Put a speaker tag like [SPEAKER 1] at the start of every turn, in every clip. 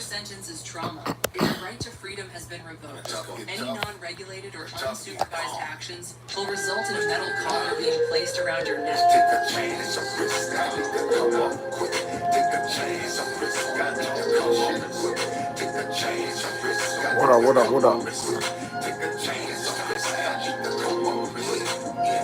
[SPEAKER 1] sentence is trauma. Your right to freedom has been revoked. Any non-regulated or unsupervised actions will result in a metal collar being placed around your neck.
[SPEAKER 2] Take a chance, a risk, I need to come up quick. Take a chance, a risk, I need to come up quick. Take a chance, a risk, I need to come up quick. Take a chance, a risk, I need to come up quick.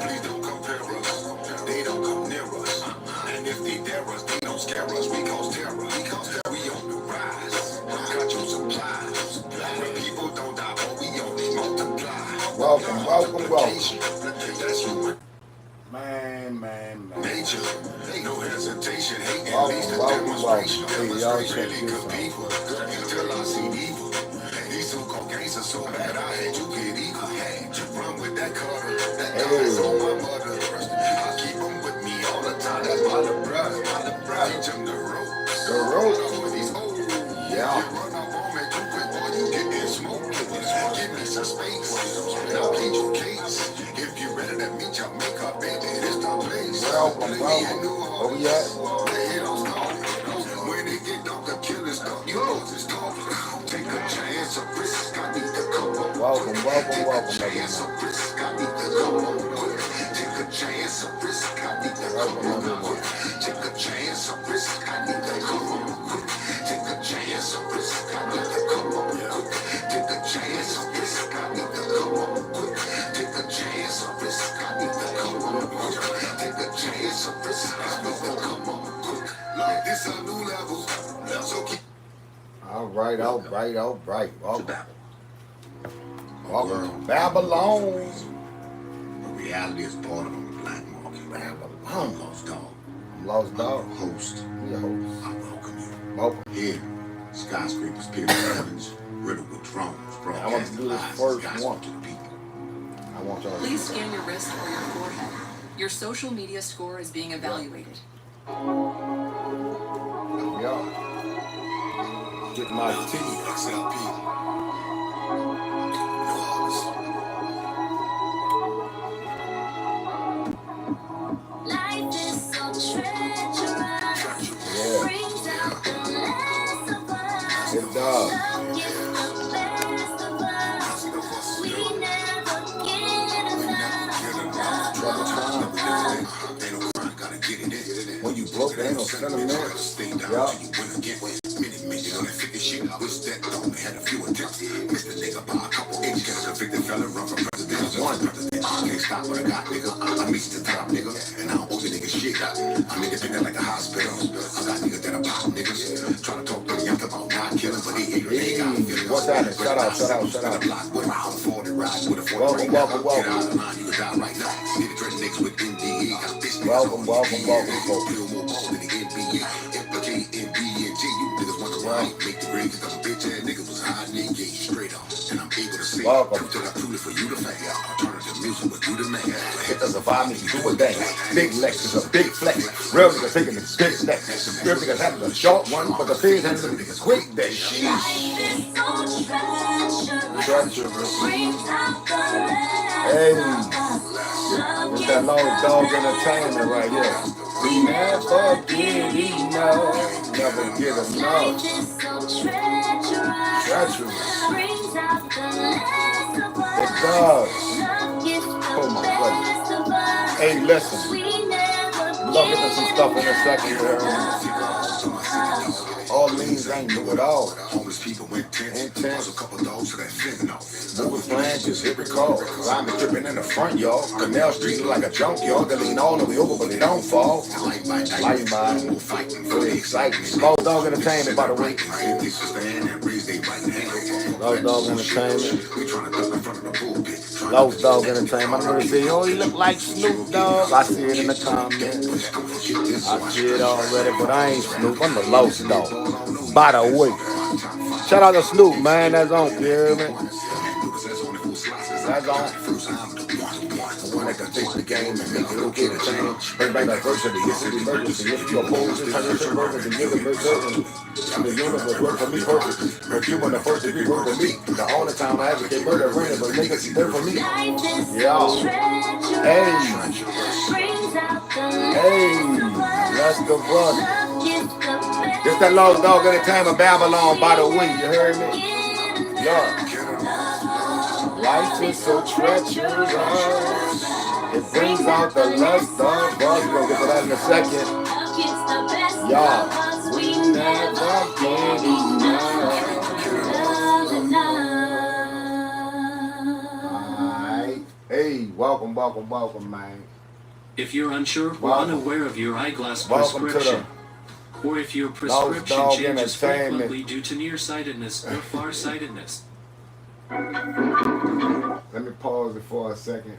[SPEAKER 2] Please don't compare us, they don't come near us. And if they dare us, they don't scare us. We cause terror, we on the rise. Got your supplies. When people don't die, but we only multiply.
[SPEAKER 3] Welcome.
[SPEAKER 2] That's what
[SPEAKER 3] Man.
[SPEAKER 2] nature, ain't no hesitation, hate and least a demonstration. Demonstration good people, until I see evil. These so-called gangsters so bad, I had to get evil. Had to run with that cutter, that guy's on my mother. I keep them with me all the time, that's my little brother. Teach them the ropes. For these old,
[SPEAKER 3] Yeah.
[SPEAKER 2] you run up on me too quick, boy, you get in smoke. Give me some space, and I'll plead your case. If you ready to meet your makeup, baby, this the place.
[SPEAKER 3] Welcome. Where we at?
[SPEAKER 2] When it get dark, the killers stuff, you know it's tough. Take a chance, a risk, I need to come up.
[SPEAKER 3] Welcome.
[SPEAKER 2] Take a chance, a risk, I need to come up. Take a chance, a risk, I need to come up. Take a chance, a risk, I need to come up. Take a chance, a risk, I need to come up. Take a chance, a risk, I need to come up. Take a chance, a risk, I need to come up. Take a chance, a risk, I need to come up. Like this a new level. So keep
[SPEAKER 3] All right. Welcome to Babylon.
[SPEAKER 2] reality is part of the black market. I'm Lost Dogg.
[SPEAKER 3] Lost Dogg.
[SPEAKER 2] I'm the host.
[SPEAKER 3] We a host.
[SPEAKER 2] I welcome you.
[SPEAKER 3] Welcome.
[SPEAKER 2] Here, skyscrapers, pyramids, riddled with drones,
[SPEAKER 3] I want to
[SPEAKER 2] broadcasting
[SPEAKER 3] do this
[SPEAKER 2] lies
[SPEAKER 3] first
[SPEAKER 2] gospel
[SPEAKER 3] one.
[SPEAKER 2] to the people.
[SPEAKER 3] I want y'all to
[SPEAKER 1] Please scan your wrist or your forehead. Your social media score is being evaluated.
[SPEAKER 3] Yeah. Get my tea.
[SPEAKER 2] XLP.
[SPEAKER 4] Life is so treacherous.
[SPEAKER 3] Yeah.
[SPEAKER 4] Brings out the last of us.
[SPEAKER 3] It does.
[SPEAKER 4] Love is the best of us. We never get enough.
[SPEAKER 3] When you broke, there ain't no sentiments. Yeah.
[SPEAKER 2] Can't stop what I got, nigga. I'm easy to top, nigga. And I don't owe you niggas shit. I'm independent like a hospital. I got niggas that are pop niggas. Trying to talk to me after about not killing, but they ain't really got feelings.
[SPEAKER 3] What's that? Shut up.
[SPEAKER 2] With my own 40 ride with a 40
[SPEAKER 3] Welcome.
[SPEAKER 2] Get out of line, you can die right now. Need to trade niggas with NDE. Got bitch niggas
[SPEAKER 3] Welcome,
[SPEAKER 2] on
[SPEAKER 3] folks.
[SPEAKER 2] Feel more ball than the NBA. Implicate NBNG. You niggas wonder why I ain't make the grade. Cause I'm a bitch ass nigga was hiding in gauge straight up. And I'm able to say,
[SPEAKER 3] Welcome.
[SPEAKER 2] truth that I truly for you to figure. Alternative music with you to make.
[SPEAKER 3] Hit the survive me, do a thing. Big Lex is a big flex. Real niggas taking the big neck. Real niggas having a short one, but the things having the niggas quick that sheesh.
[SPEAKER 4] Life is so treacherous.
[SPEAKER 3] Treacherous.
[SPEAKER 4] Brings out the last
[SPEAKER 3] Hey.
[SPEAKER 4] of us. Love
[SPEAKER 3] It's
[SPEAKER 4] is
[SPEAKER 3] that Lost
[SPEAKER 4] the
[SPEAKER 3] Dogg
[SPEAKER 4] best
[SPEAKER 3] entertainment right here.
[SPEAKER 4] We never get enough.
[SPEAKER 3] Never get
[SPEAKER 4] Life
[SPEAKER 3] enough.
[SPEAKER 4] is so treacherous.
[SPEAKER 3] Treacherous.
[SPEAKER 4] Brings out the last of us.
[SPEAKER 3] It does.
[SPEAKER 4] Love is the
[SPEAKER 3] Oh my
[SPEAKER 4] best of us.
[SPEAKER 3] Hey, listen.
[SPEAKER 4] We never
[SPEAKER 3] We're gonna get to some stuff in a second here.
[SPEAKER 4] get
[SPEAKER 3] All means ain't new at all.
[SPEAKER 2] Homeless people went tense. A couple dogs to that fentanyl.
[SPEAKER 3] Moving plans, just hit record. I'm tripping in the front, y'all. Canal Street look like a junkyard. They lean all the way over, but they don't fall.
[SPEAKER 2] Light by
[SPEAKER 3] Light by, really exciting. Lost Dogg Entertainment, by the way. Lost Dogg Entertainment. Lost Dogg Entertainment. I'm gonna say, oh, he look like Snoop Dogg. I see it in the comments. I see it already, but I ain't Snoop. I'm the Lost Dogg. By the way, shout out to Snoop, man. That's on, you hear me? That's on. The one that can fix the game and make it okay to change. Bring back diversity. It's an emergency. If you oppose it, turn your shit over to give it certain. The universe work for me perfectly. But you want the first degree work for me. The only time I advocate murder, running, but niggas see work for me. Yeah. Hey. Hey. That's the one. It's that Lost Dog Entertainment Babylon, by the way, you heard me? Yeah. Life is so treacherous. It brings out the lust of us. We're gonna get to that in a second. Y'all, we never get enough. Alright. Hey, welcome, man.
[SPEAKER 5] If you're unsure or
[SPEAKER 3] Welcome.
[SPEAKER 5] unaware of your eyeglass
[SPEAKER 3] Welcome
[SPEAKER 5] prescription, or if your prescription
[SPEAKER 3] Dogg
[SPEAKER 5] changes
[SPEAKER 3] Entertainment.
[SPEAKER 5] frequently due to nearsightedness or farsightedness.
[SPEAKER 3] Let me pause it for a second,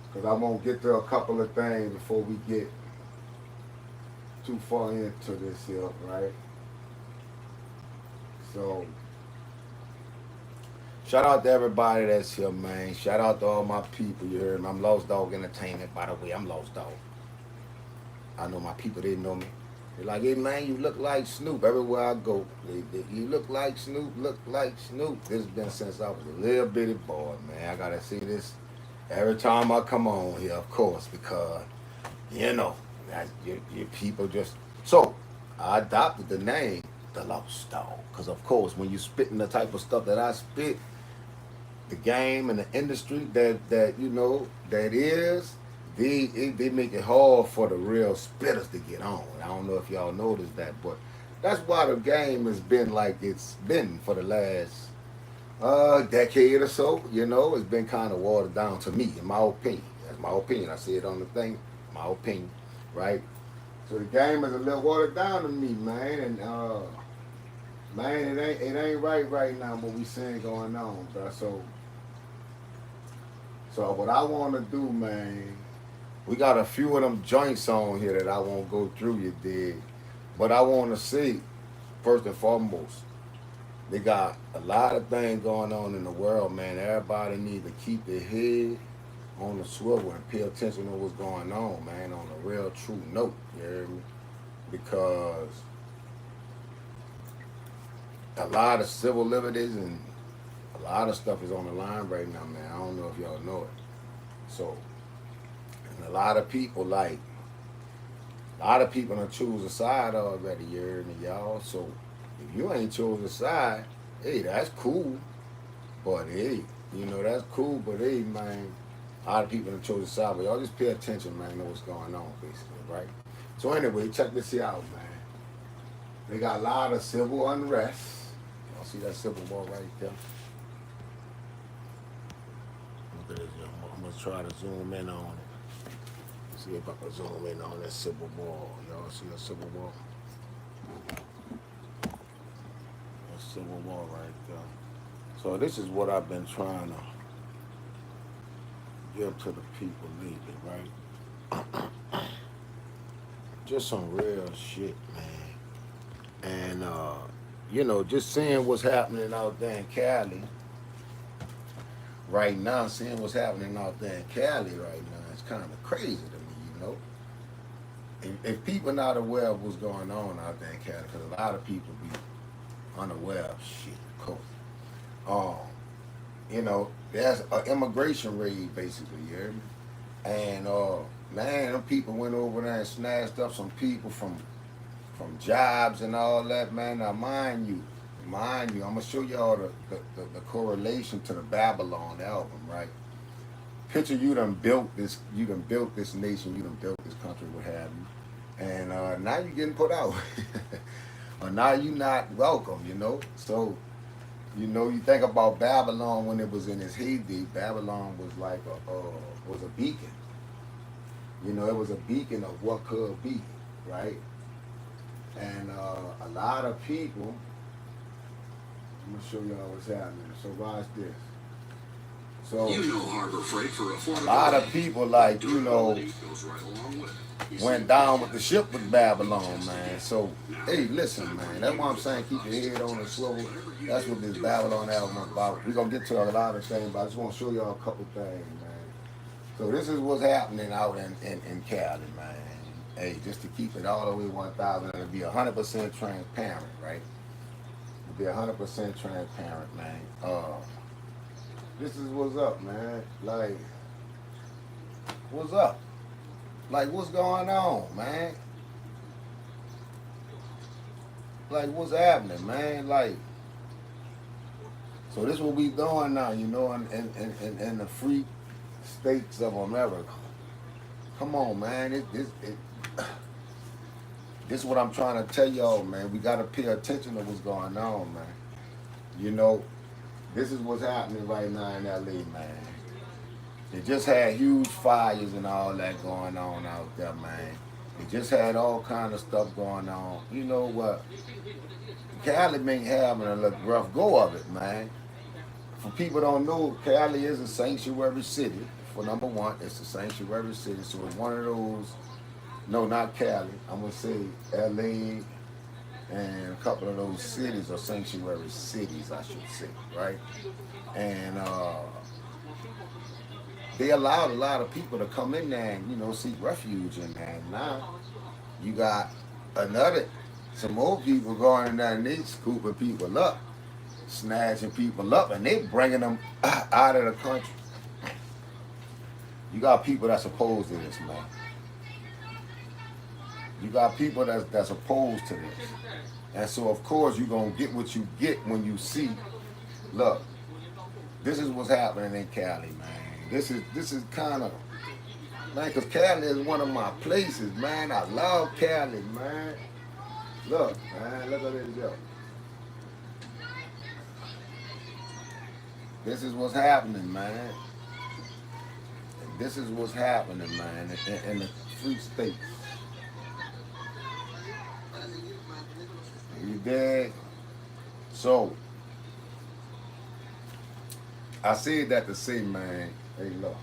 [SPEAKER 3] because I won't get to a couple of things before we get too far into this here, right? So, shout out to everybody that's here, man. Shout out to all my people, you heard me. I'm Lost Dog Entertainment, by the way. I'm Lost Dog. I know my people, they know me. They're like, hey, man, you look like Snoop everywhere I go. You look like Snoop, look like Snoop. This has been since I was a little bitty boy, man. I got to see this every time I come on here, of course, because, you know, your people just... So, I adopted the name, The Lost Dog, because, of course, when you spitting the type of stuff that I spit, the game and the industry that you know, that is... They make it hard for the real spitters to get on. I don't know if y'all noticed that, but that's why the game has been like it's been for the last decade or so. You know, it's been kind of watered down to me, in my opinion. That's my opinion. I see it on the thing, my opinion, right? So the game is a little watered down to me, man, and man, it ain't right now what we seeing going on, bro. So what I want to do, man. We got a few of them joints on here that I won't go through, you dig. But I want to see, first and foremost, they got a lot of things going on in the world, man. Everybody needs to keep their head on the swivel and pay attention to what's going on, man, on a real true note, you hear me? Because a lot of civil liberties and a lot of stuff is on the line right now, man. I don't know if y'all know it. So, and a lot of people done choose a side already, you heard me, y'all. So if you ain't chose a side, hey, that's cool. But hey, you know, that's cool, but hey, man, a lot of people done chose a side, but y'all just pay attention, man, know what's going on, basically, right? So anyway, check this here out, man. They got a lot of civil unrest. Y'all see that civil war right there? Look at this, I'm gonna try to zoom in on it. See if I can zoom in on that civil war. Y'all see that civil war? That civil war right there. So this is what I've been trying to give to the people lately, right? Just some real shit, man. And you know, just seeing what's happening out there in Cali right now, seeing what's happening out there in Cali right now, it's kind of crazy to me. Know? If people not aware of what's going on out there in Cali, because a lot of people be unaware of shit, of course. You know, there's an immigration raid basically, you hear me? And man, them people went over there and snatched up some people from jobs and all that, man. Now mind you, I'm gonna show y'all the correlation to the Babylon album, right? Picture you done built this nation, you done built this country, what have you, and now you're getting put out, or now you're not welcome, you know. So, you know, you think about Babylon when it was in its heyday. Babylon was like was a beacon, you know. It was a beacon of what could be, right? And a lot of people. I'm gonna show y'all what's happening. So watch this. So
[SPEAKER 2] You know Harbor Freight for
[SPEAKER 3] a lot of people, like, you know, went down with the ship with Babylon, man. So, hey, listen, man, that's why I'm saying keep your head on the swivel. That's what this Babylon album is about. We're going to get to a lot of things, but I just want to show y'all a couple things, man. So this is what's happening out in Cali, man. Hey, just to keep it all the way 1,000, it'll be 100% transparent, right? It'll be 100% transparent, man. This is what's up, man. Like, what's up? Like, what's going on, man? like what's happening, man? Like, so this what we doing now, you know, in the free states of America. Come on, man. This is what I'm trying to tell y'all, man. We gotta pay attention to what's going on, man. You know, this is what's happening right now in LA, man. They just had huge fires and all that going on out there, man. They just had all kind of stuff going on. You know what? Cali been having a little rough go of it, man. For people don't know, Cali is a sanctuary city. For number one, it's a sanctuary city. So it's one of those, no, not Cali. I'm going to say LA and a couple of those cities are sanctuary cities, I should say, right? And they allowed a lot of people to come in there and, you know, seek refuge in there. And now you got some more people going in there and they scooping people up, snatching people up, and they bringing them out of the country. You got people that's opposed to this, man. You got people that's opposed to this. And so, of course, you're going to get what you get when you see, look, this is what's happening in Cali, man. This is kind of, man, because Cali is one of my places, man. I love Cali, man. Look, man, look at this, yo. This is what's happening, man. This is what's happening, man, in the free states. You dig? So, I said that to say, man, hey, look.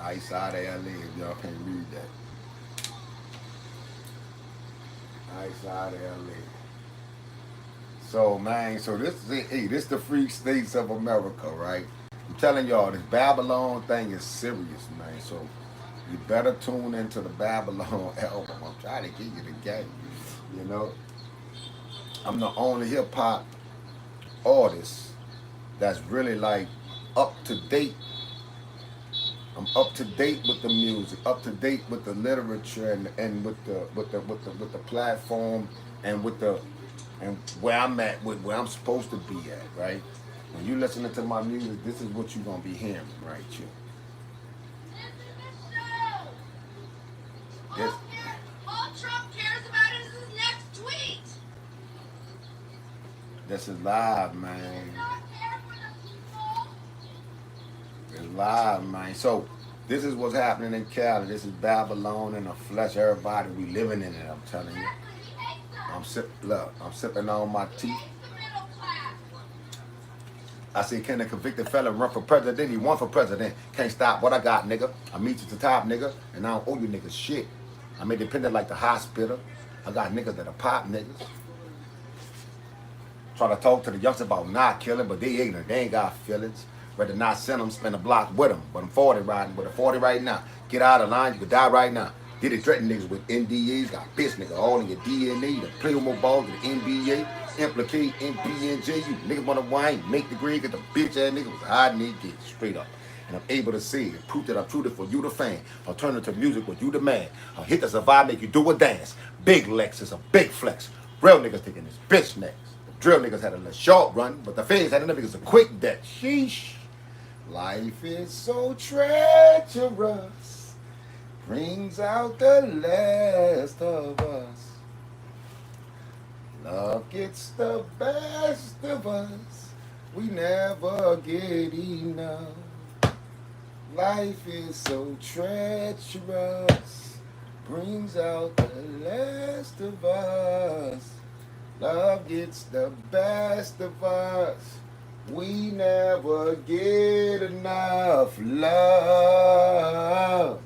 [SPEAKER 3] Ice out of LA, if y'all can't read that. Ice out of LA. So, man, so this is it. Hey, this the free states of America, right? I'm telling y'all, this Babylon thing is serious, man. So, you better tune into the Babylon album. I'm trying to get you the game, you know. I'm the only hip hop artist that's really like up to date. I'm up to date with the music, up to date with the literature, and with the platform, and where I'm at, with where I'm supposed to be at, right? When you listening to my music, this is what you're gonna be hearing, right here. Yes.
[SPEAKER 4] All Trump cares about is his next tweet.
[SPEAKER 3] This is live, man. It's live, man. So this is what's happening in Cali. This is Babylon in the flesh. Everybody, we living in it. I'm telling you. I'm sipping on my tea. I say, can a convicted felon run for president? He won for president. Can't stop what I got, nigga. I meet you to the top, nigga, and I don't owe you niggas shit. I'm independent like the hospital. I got niggas that are pop niggas. Try to talk to the youngsters about not killing, but they ignorant. They ain't got feelings. Rather not send them, spend a block with them. But I'm 40 riding with a 40 right now. Get out of line, you could die right now. Did it threaten niggas with NDAs, got bitch nigga all in your DNA, the play with ball to the NBA, implicate NPNJ, you niggas wanna whine, make the grade, get the bitch ass nigga was hiding their gate straight up. And I'm able to see it, proof that I'm true for you the fan. Alternative music with you the man. I'll hit the survive, make you do a dance. Big Lex is a big flex. Real niggas taking this bitch next. The drill niggas had a little short run, but the fans had them niggas a quick death. Sheesh. Life is so treacherous, brings out the last of us. Love gets the best of us, we never get enough. Life is so treacherous, brings out the last of us. Love gets the best of us, we never get enough love.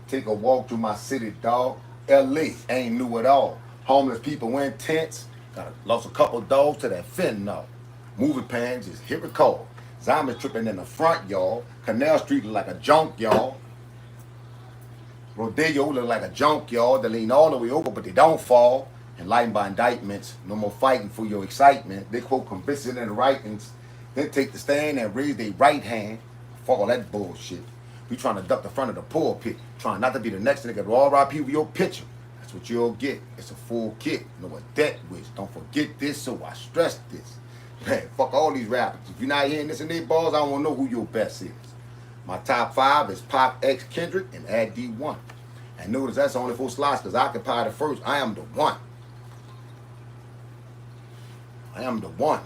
[SPEAKER 3] Take a walk through my city, dog. LA ain't new at all. Homeless people in tents. Lost a couple dogs to that fentanyl. Movie pans just hit record. Zombies tripping in the front, y'all. Canal Street look like a junk, y'all. Rodeo look like a junk, y'all. They lean all the way over, but they don't fall. Enlightened by indictments. No more fighting for your excitement. They quote convincing in writings. Then take the stand and raise their right hand. Fuck all that bullshit. You trying to duck the front of the pulpit, trying not to be the next nigga to all RIP with your picture. That's what you'll get. It's a full kit. No debt wish. Don't forget this, so I stress this. Man, fuck all these rappers. If you're not hearing this in their balls, I don't want to know who your best is. My top 5 is Pop, X, Kendrick, and add D1. And notice that's only 4 slots because I occupy the first. I am the one. I am the one.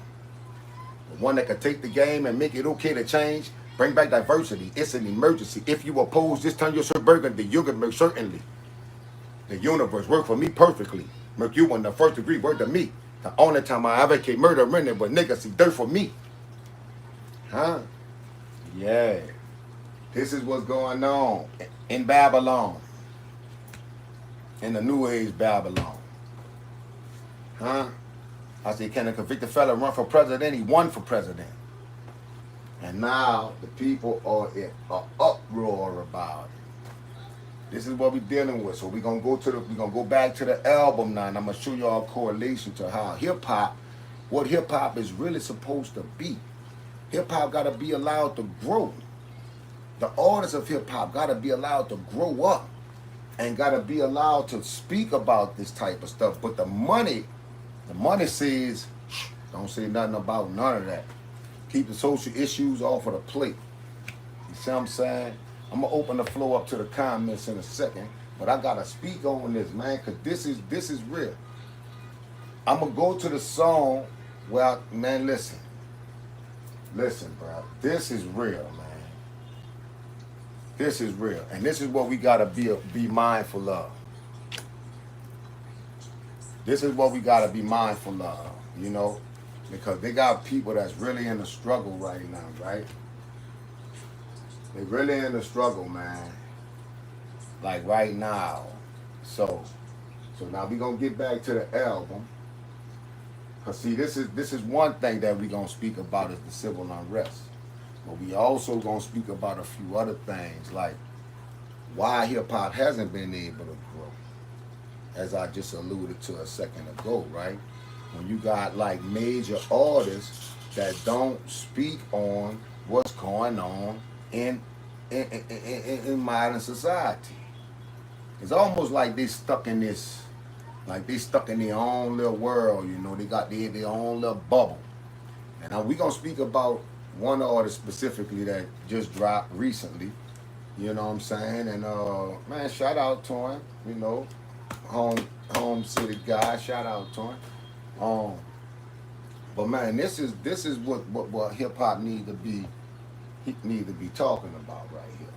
[SPEAKER 3] The one that can take the game and make it okay to change. Bring back diversity. It's an emergency. If you oppose this, turn your shirt burgundy. You can make certainly. The universe work for me perfectly. Make you in the first degree word to me. The only time I advocate murder in it, but niggas see dirt for me. Huh? Yeah. This is what's going on in Babylon. In the New Age Babylon. Huh? I said, can a convicted fella run for president? He won for president. And now the people are in an uproar about it. This is what we're dealing with. So we're gonna go back to the album now, and I'm gonna show y'all a correlation to how what hip hop is really supposed to be. Hip hop gotta be allowed to grow. The artists of hip hop gotta be allowed to grow up and gotta be allowed to speak about this type of stuff. But the money says, don't say nothing about none of that. Keep the social issues off of the plate. You see what I'm saying? I'm gonna open the floor up to the comments in a second, but I gotta speak on this, man, cause this is real. I'm gonna go to the song. Well, man, listen, bro. This is real, man. This is real, and this is what we gotta be mindful of. This is what we gotta be mindful of, you know, because they got people that's really in the struggle right now, right? They really in the struggle, man. Like right now. So now we gonna get back to the album. Cause see, this is one thing that we gonna speak about is the civil unrest. But we also gonna speak about a few other things, like why hip hop hasn't been able to grow. As I just alluded to a second ago, right? When you got like major artists that don't speak on what's going on in modern society. It's almost like they stuck in this, like they stuck in their own little world, you know, they got their own little bubble. And we gonna speak about one artist specifically that just dropped recently, you know what I'm saying? And man, shout out to him, you know, home city guy, shout out to him. But man, this is what hip hop need to be talking about right here.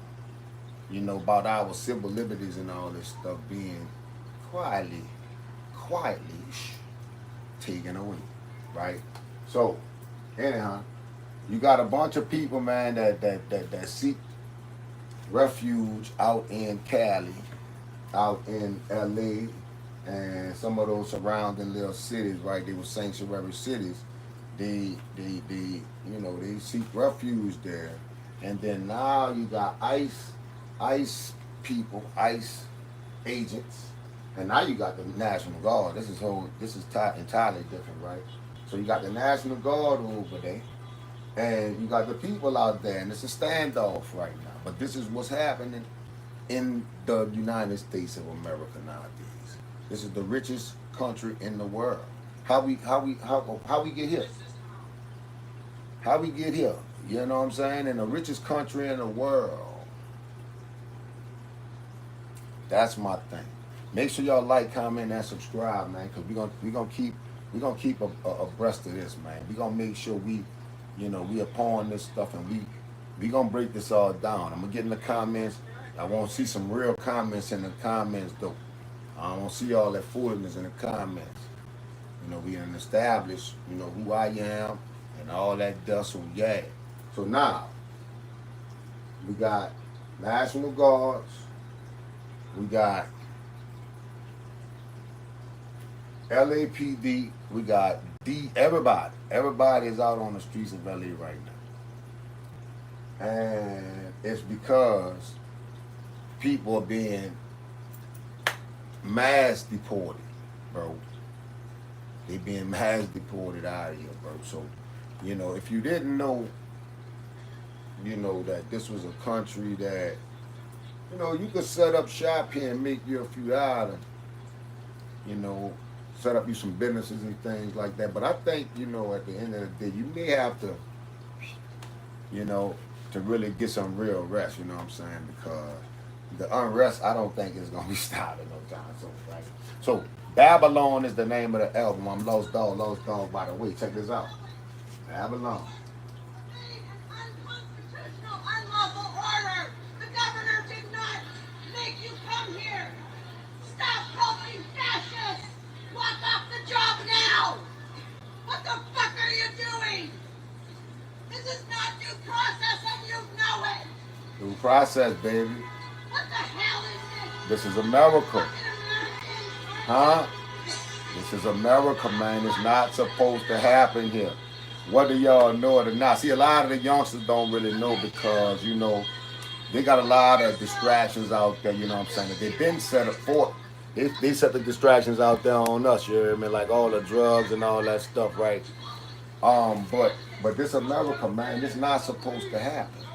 [SPEAKER 3] You know, about our civil liberties and all this stuff being quietly taken away, right? So, anyhow, you got a bunch of people, man, that seek refuge out in Cali, out in LA, and some of those surrounding little cities, right? They were sanctuary cities. They seek refuge there. And then now you got ICE people, ICE agents, and now you got the National Guard. This is entirely different, right? So you got the National Guard over there, and you got the people out there, and it's a standoff right now. But this is what's happening in the United States of America nowadays. This is the richest country in the world. How we get here? How we get here? You know what I'm saying? In the richest country in the world. That's my thing. Make sure y'all like, comment, and subscribe, man, because we gonna keep abreast of this, man. We gonna make sure we upon this stuff, and we gonna break this all down. I'm gonna get in the comments. I want to see some real comments in the comments, though. I don't want to see all that foolishness in the comments. You know, we done established, you know, who I am and all that dust. So yeah. So now we got National Guards. We got LAPD. We got everybody. Everybody is out on the streets of LA right now. And it's because people are being mass deported, bro. They being mass deported out of here, bro. So, you know, if you didn't know you know, that this was a country that, you know, you could set up shop here and make you a few dollars, you know, set up you some businesses and things like that. But I think, you know, at the end of the day, you may have to, you know, to really get some real rest, you know what I'm saying? Because the unrest, I don't think is going to be stopping no time soon, right? So, Babylon is the name of the album. I'm Lost Dog, by the way. Check this out. Babylon.
[SPEAKER 4] Unconstitutional, unlawful order. The governor did not make you come here. Stop helping fascists. Walk off the job now. What the fuck are you doing? This is not due process and you know it.
[SPEAKER 3] Due process, baby.
[SPEAKER 4] What the hell is
[SPEAKER 3] This is
[SPEAKER 4] this?
[SPEAKER 3] America.
[SPEAKER 4] Fucking Americans.
[SPEAKER 3] Huh? This is America, man. It's not supposed to happen here. Whether y'all know it or not. See, a lot of the youngsters don't really know because, you know, they got a lot of distractions out there, you know what I'm saying? They've been set up for it. They set the distractions out there on us, you hear me? Like all the drugs and all that stuff, right? But this America, man, it's not supposed to happen.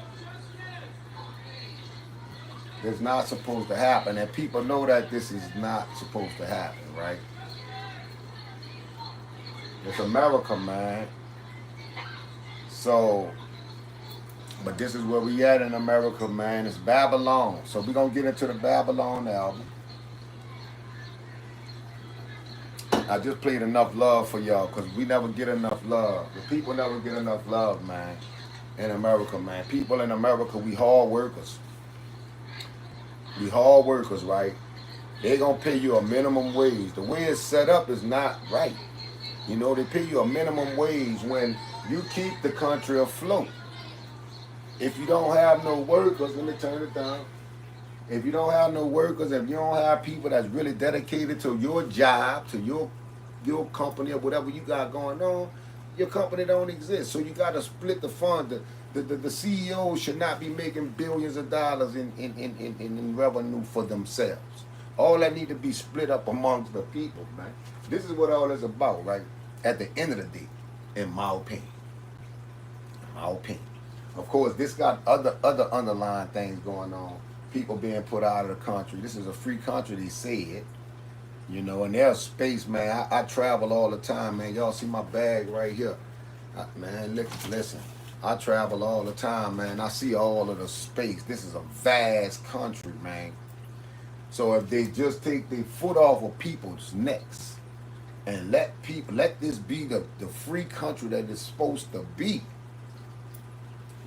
[SPEAKER 3] It's not supposed to happen. And people know that this is not supposed to happen, right? It's America, man. So, but this is where we at in America, man. It's Babylon. So we're going to get into the Babylon album. I just played enough love for y'all because we never get enough love. The people never get enough love, man, in America, man. People in America, we hard workers. We hard workers, right? They going to pay you a minimum wage. The way it's set up is not right. You know, they pay you a minimum wage when you keep the country afloat. If you don't have no workers, let me turn it down. If you don't have no workers, if you don't have people that's really dedicated to your job, to your company or whatever you got going on, your company don't exist. So you got to split the fund. The CEO should not be making billions of dollars in revenue for themselves. All that need to be split up amongst the people, man. This is what all is about, right? At the end of the day, in my opinion. In my opinion. Of course, this got other underlying things going on. People being put out of the country. This is a free country, they said. You know, and there's space, man. I travel all the time, man. Y'all see my bag right here. Man, listen. I travel all the time, man. I see all of the space. This is a vast country, man. So if they just take their foot off of people's necks and let this be the free country that it's supposed to be.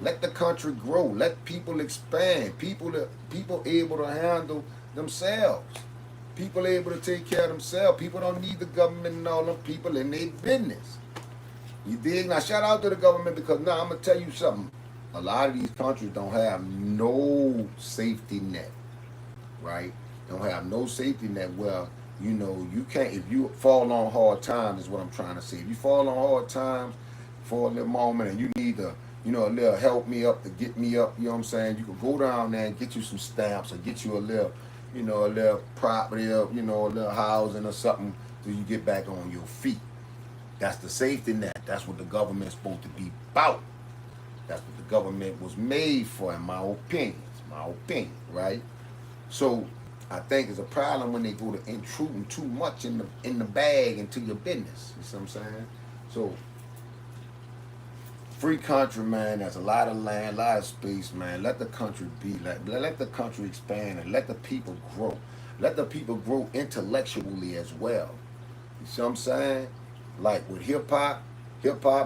[SPEAKER 3] Let the country grow. Let people expand. People able to handle themselves. People able to take care of themselves. People don't need the government and all them people in their business. You dig? Now shout out to the government because now I'm gonna tell you something. A lot of these countries don't have no safety net, right? Don't have no safety net where, you know, you can't, if you fall on hard times is what I'm trying to say. If you fall on hard times for a little moment and you need to, you know, a little help me up to get me up, you know what I'm saying? You can go down there and get you some stamps or get you a little, you know, a little property up, you know, a little housing or something till you get back on your feet. That's the safety net. That's what the government's supposed to be about. That's what the government was made for, in my opinion. It's my opinion, right? So I think it's a problem when they go to intruding too much in the bag into your business. You see what I'm saying? So free country, man. There's a lot of land, a lot of space, man. Let the country be. Let the country expand and let the people grow. Let the people grow intellectually as well. You see what I'm saying? Like with hip hop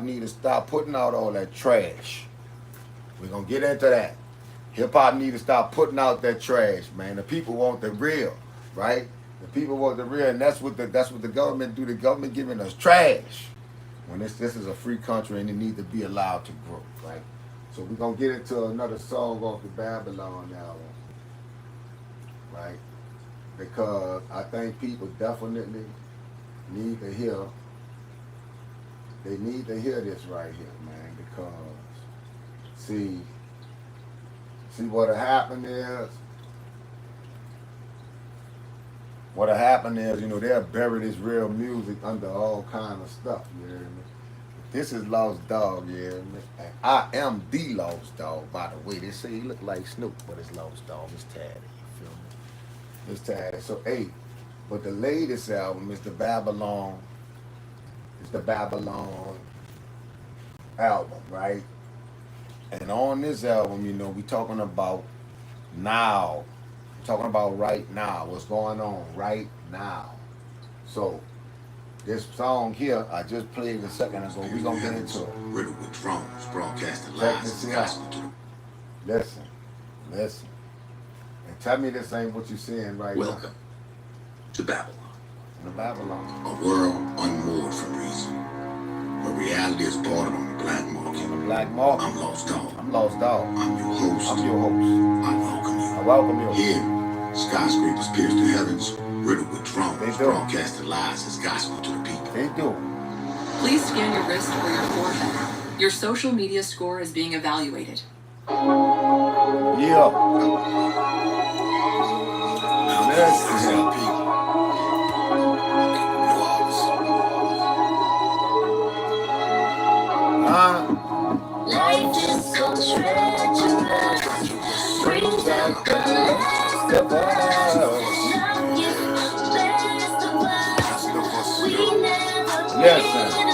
[SPEAKER 3] need to stop putting out all that trash. We're gonna get into that. Hip hop need to stop putting out that trash, man. The people want the real, right? The people want the real, and that's what the government do. The government giving us trash. When this is a free country and it needs to be allowed to grow, right? So we're gonna get into another song off the Babylon album, right? Because I think people definitely need to hear. They need to hear this right here, man. Because see what happened is. What'll happen is, you know, they'll bury this real music under all kind of stuff, you hear me? This is Lost Dog, yeah. I am the Lost Dog, by the way. They say he look like Snoop, but it's Lost Dog. It's tatted, you feel me? It's tatted. So, hey, but the latest album is the Babylon. It's the Babylon album, right? And on this album, you know, we talking about now. Talking about right now. What's going on right now. So, this song here, I just played a second ago. We gonna get into it.
[SPEAKER 2] Riddled with drones, broadcasting
[SPEAKER 3] Check
[SPEAKER 2] lies
[SPEAKER 3] this
[SPEAKER 2] and
[SPEAKER 3] out.
[SPEAKER 2] gospel to
[SPEAKER 3] Listen, listen. And tell me this ain't what you seeing right now.
[SPEAKER 2] welcome to Babylon,
[SPEAKER 3] In the Babylon.
[SPEAKER 2] a world unmoored from reason, where reality is bordered on the black
[SPEAKER 3] In
[SPEAKER 2] market.
[SPEAKER 3] the black market.
[SPEAKER 2] I'm Lost Dog.
[SPEAKER 3] I'm Lost Dog.
[SPEAKER 2] I'm your host.
[SPEAKER 3] I'm your host.
[SPEAKER 2] I welcome
[SPEAKER 3] I
[SPEAKER 2] you.
[SPEAKER 3] welcome you.
[SPEAKER 2] Here, skyscrapers pierce the heavens, riddled with drones,
[SPEAKER 3] They do.
[SPEAKER 2] broadcasting lies as gospel to the people.
[SPEAKER 3] They do.
[SPEAKER 1] Please scan your wrist or your forehead. Your social media score is being evaluated.
[SPEAKER 3] Yeah. Listen.
[SPEAKER 6] Life is so treacherous, brings out the last of us. Love is the best of us. We never
[SPEAKER 3] Listen.
[SPEAKER 6] get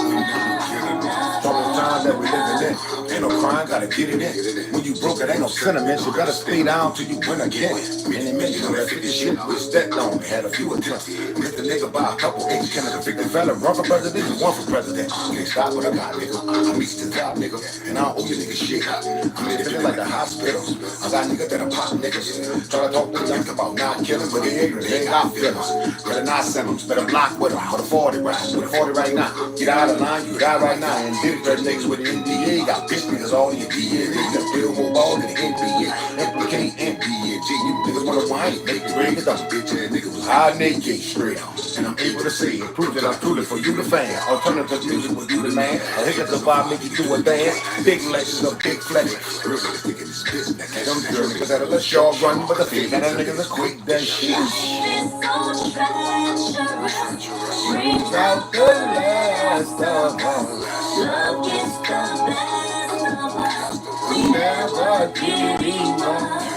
[SPEAKER 6] enough.
[SPEAKER 3] Troubled times that we living in. Ain't no crime, gotta get it in. When you broke it, ain't no sentiments. You better stay down till you win again. Many men, you know that 50 shit was that long. Had a few attempts. Missed the nigga by a couple inches. Can a convicted fella run for president? You one for president. Can't stop what I got, nigga. I reached the top, nigga. And I don't owe you niggas shit. I'm living like the hospital. I got niggas that are pop niggas. Try to talk to them about not killing, but they ignorant. They ain't got feelings. Better not send them. Better block with them. With a 40 right. With a 40 right now. Get out of line. You die right now. And did it niggas with the NBA. Got bitch niggas all in your DA. Niggas build more ball than the NBA. Implicate NBA. You niggas wanna whine. Make the break it up. Bitch ass nigga was high naked straight out. And I'm able to say and prove that I'm truly for you the fan. Alternative music will do the man. I think it's a vibe make you do a dance. Big legends of big flex. Them girl niggas that are the short run, but the thing that niggas are quick then shit.
[SPEAKER 6] Life is so treacherous, brings
[SPEAKER 3] Out the last of us.
[SPEAKER 6] love is the best of us.
[SPEAKER 3] We never get enough.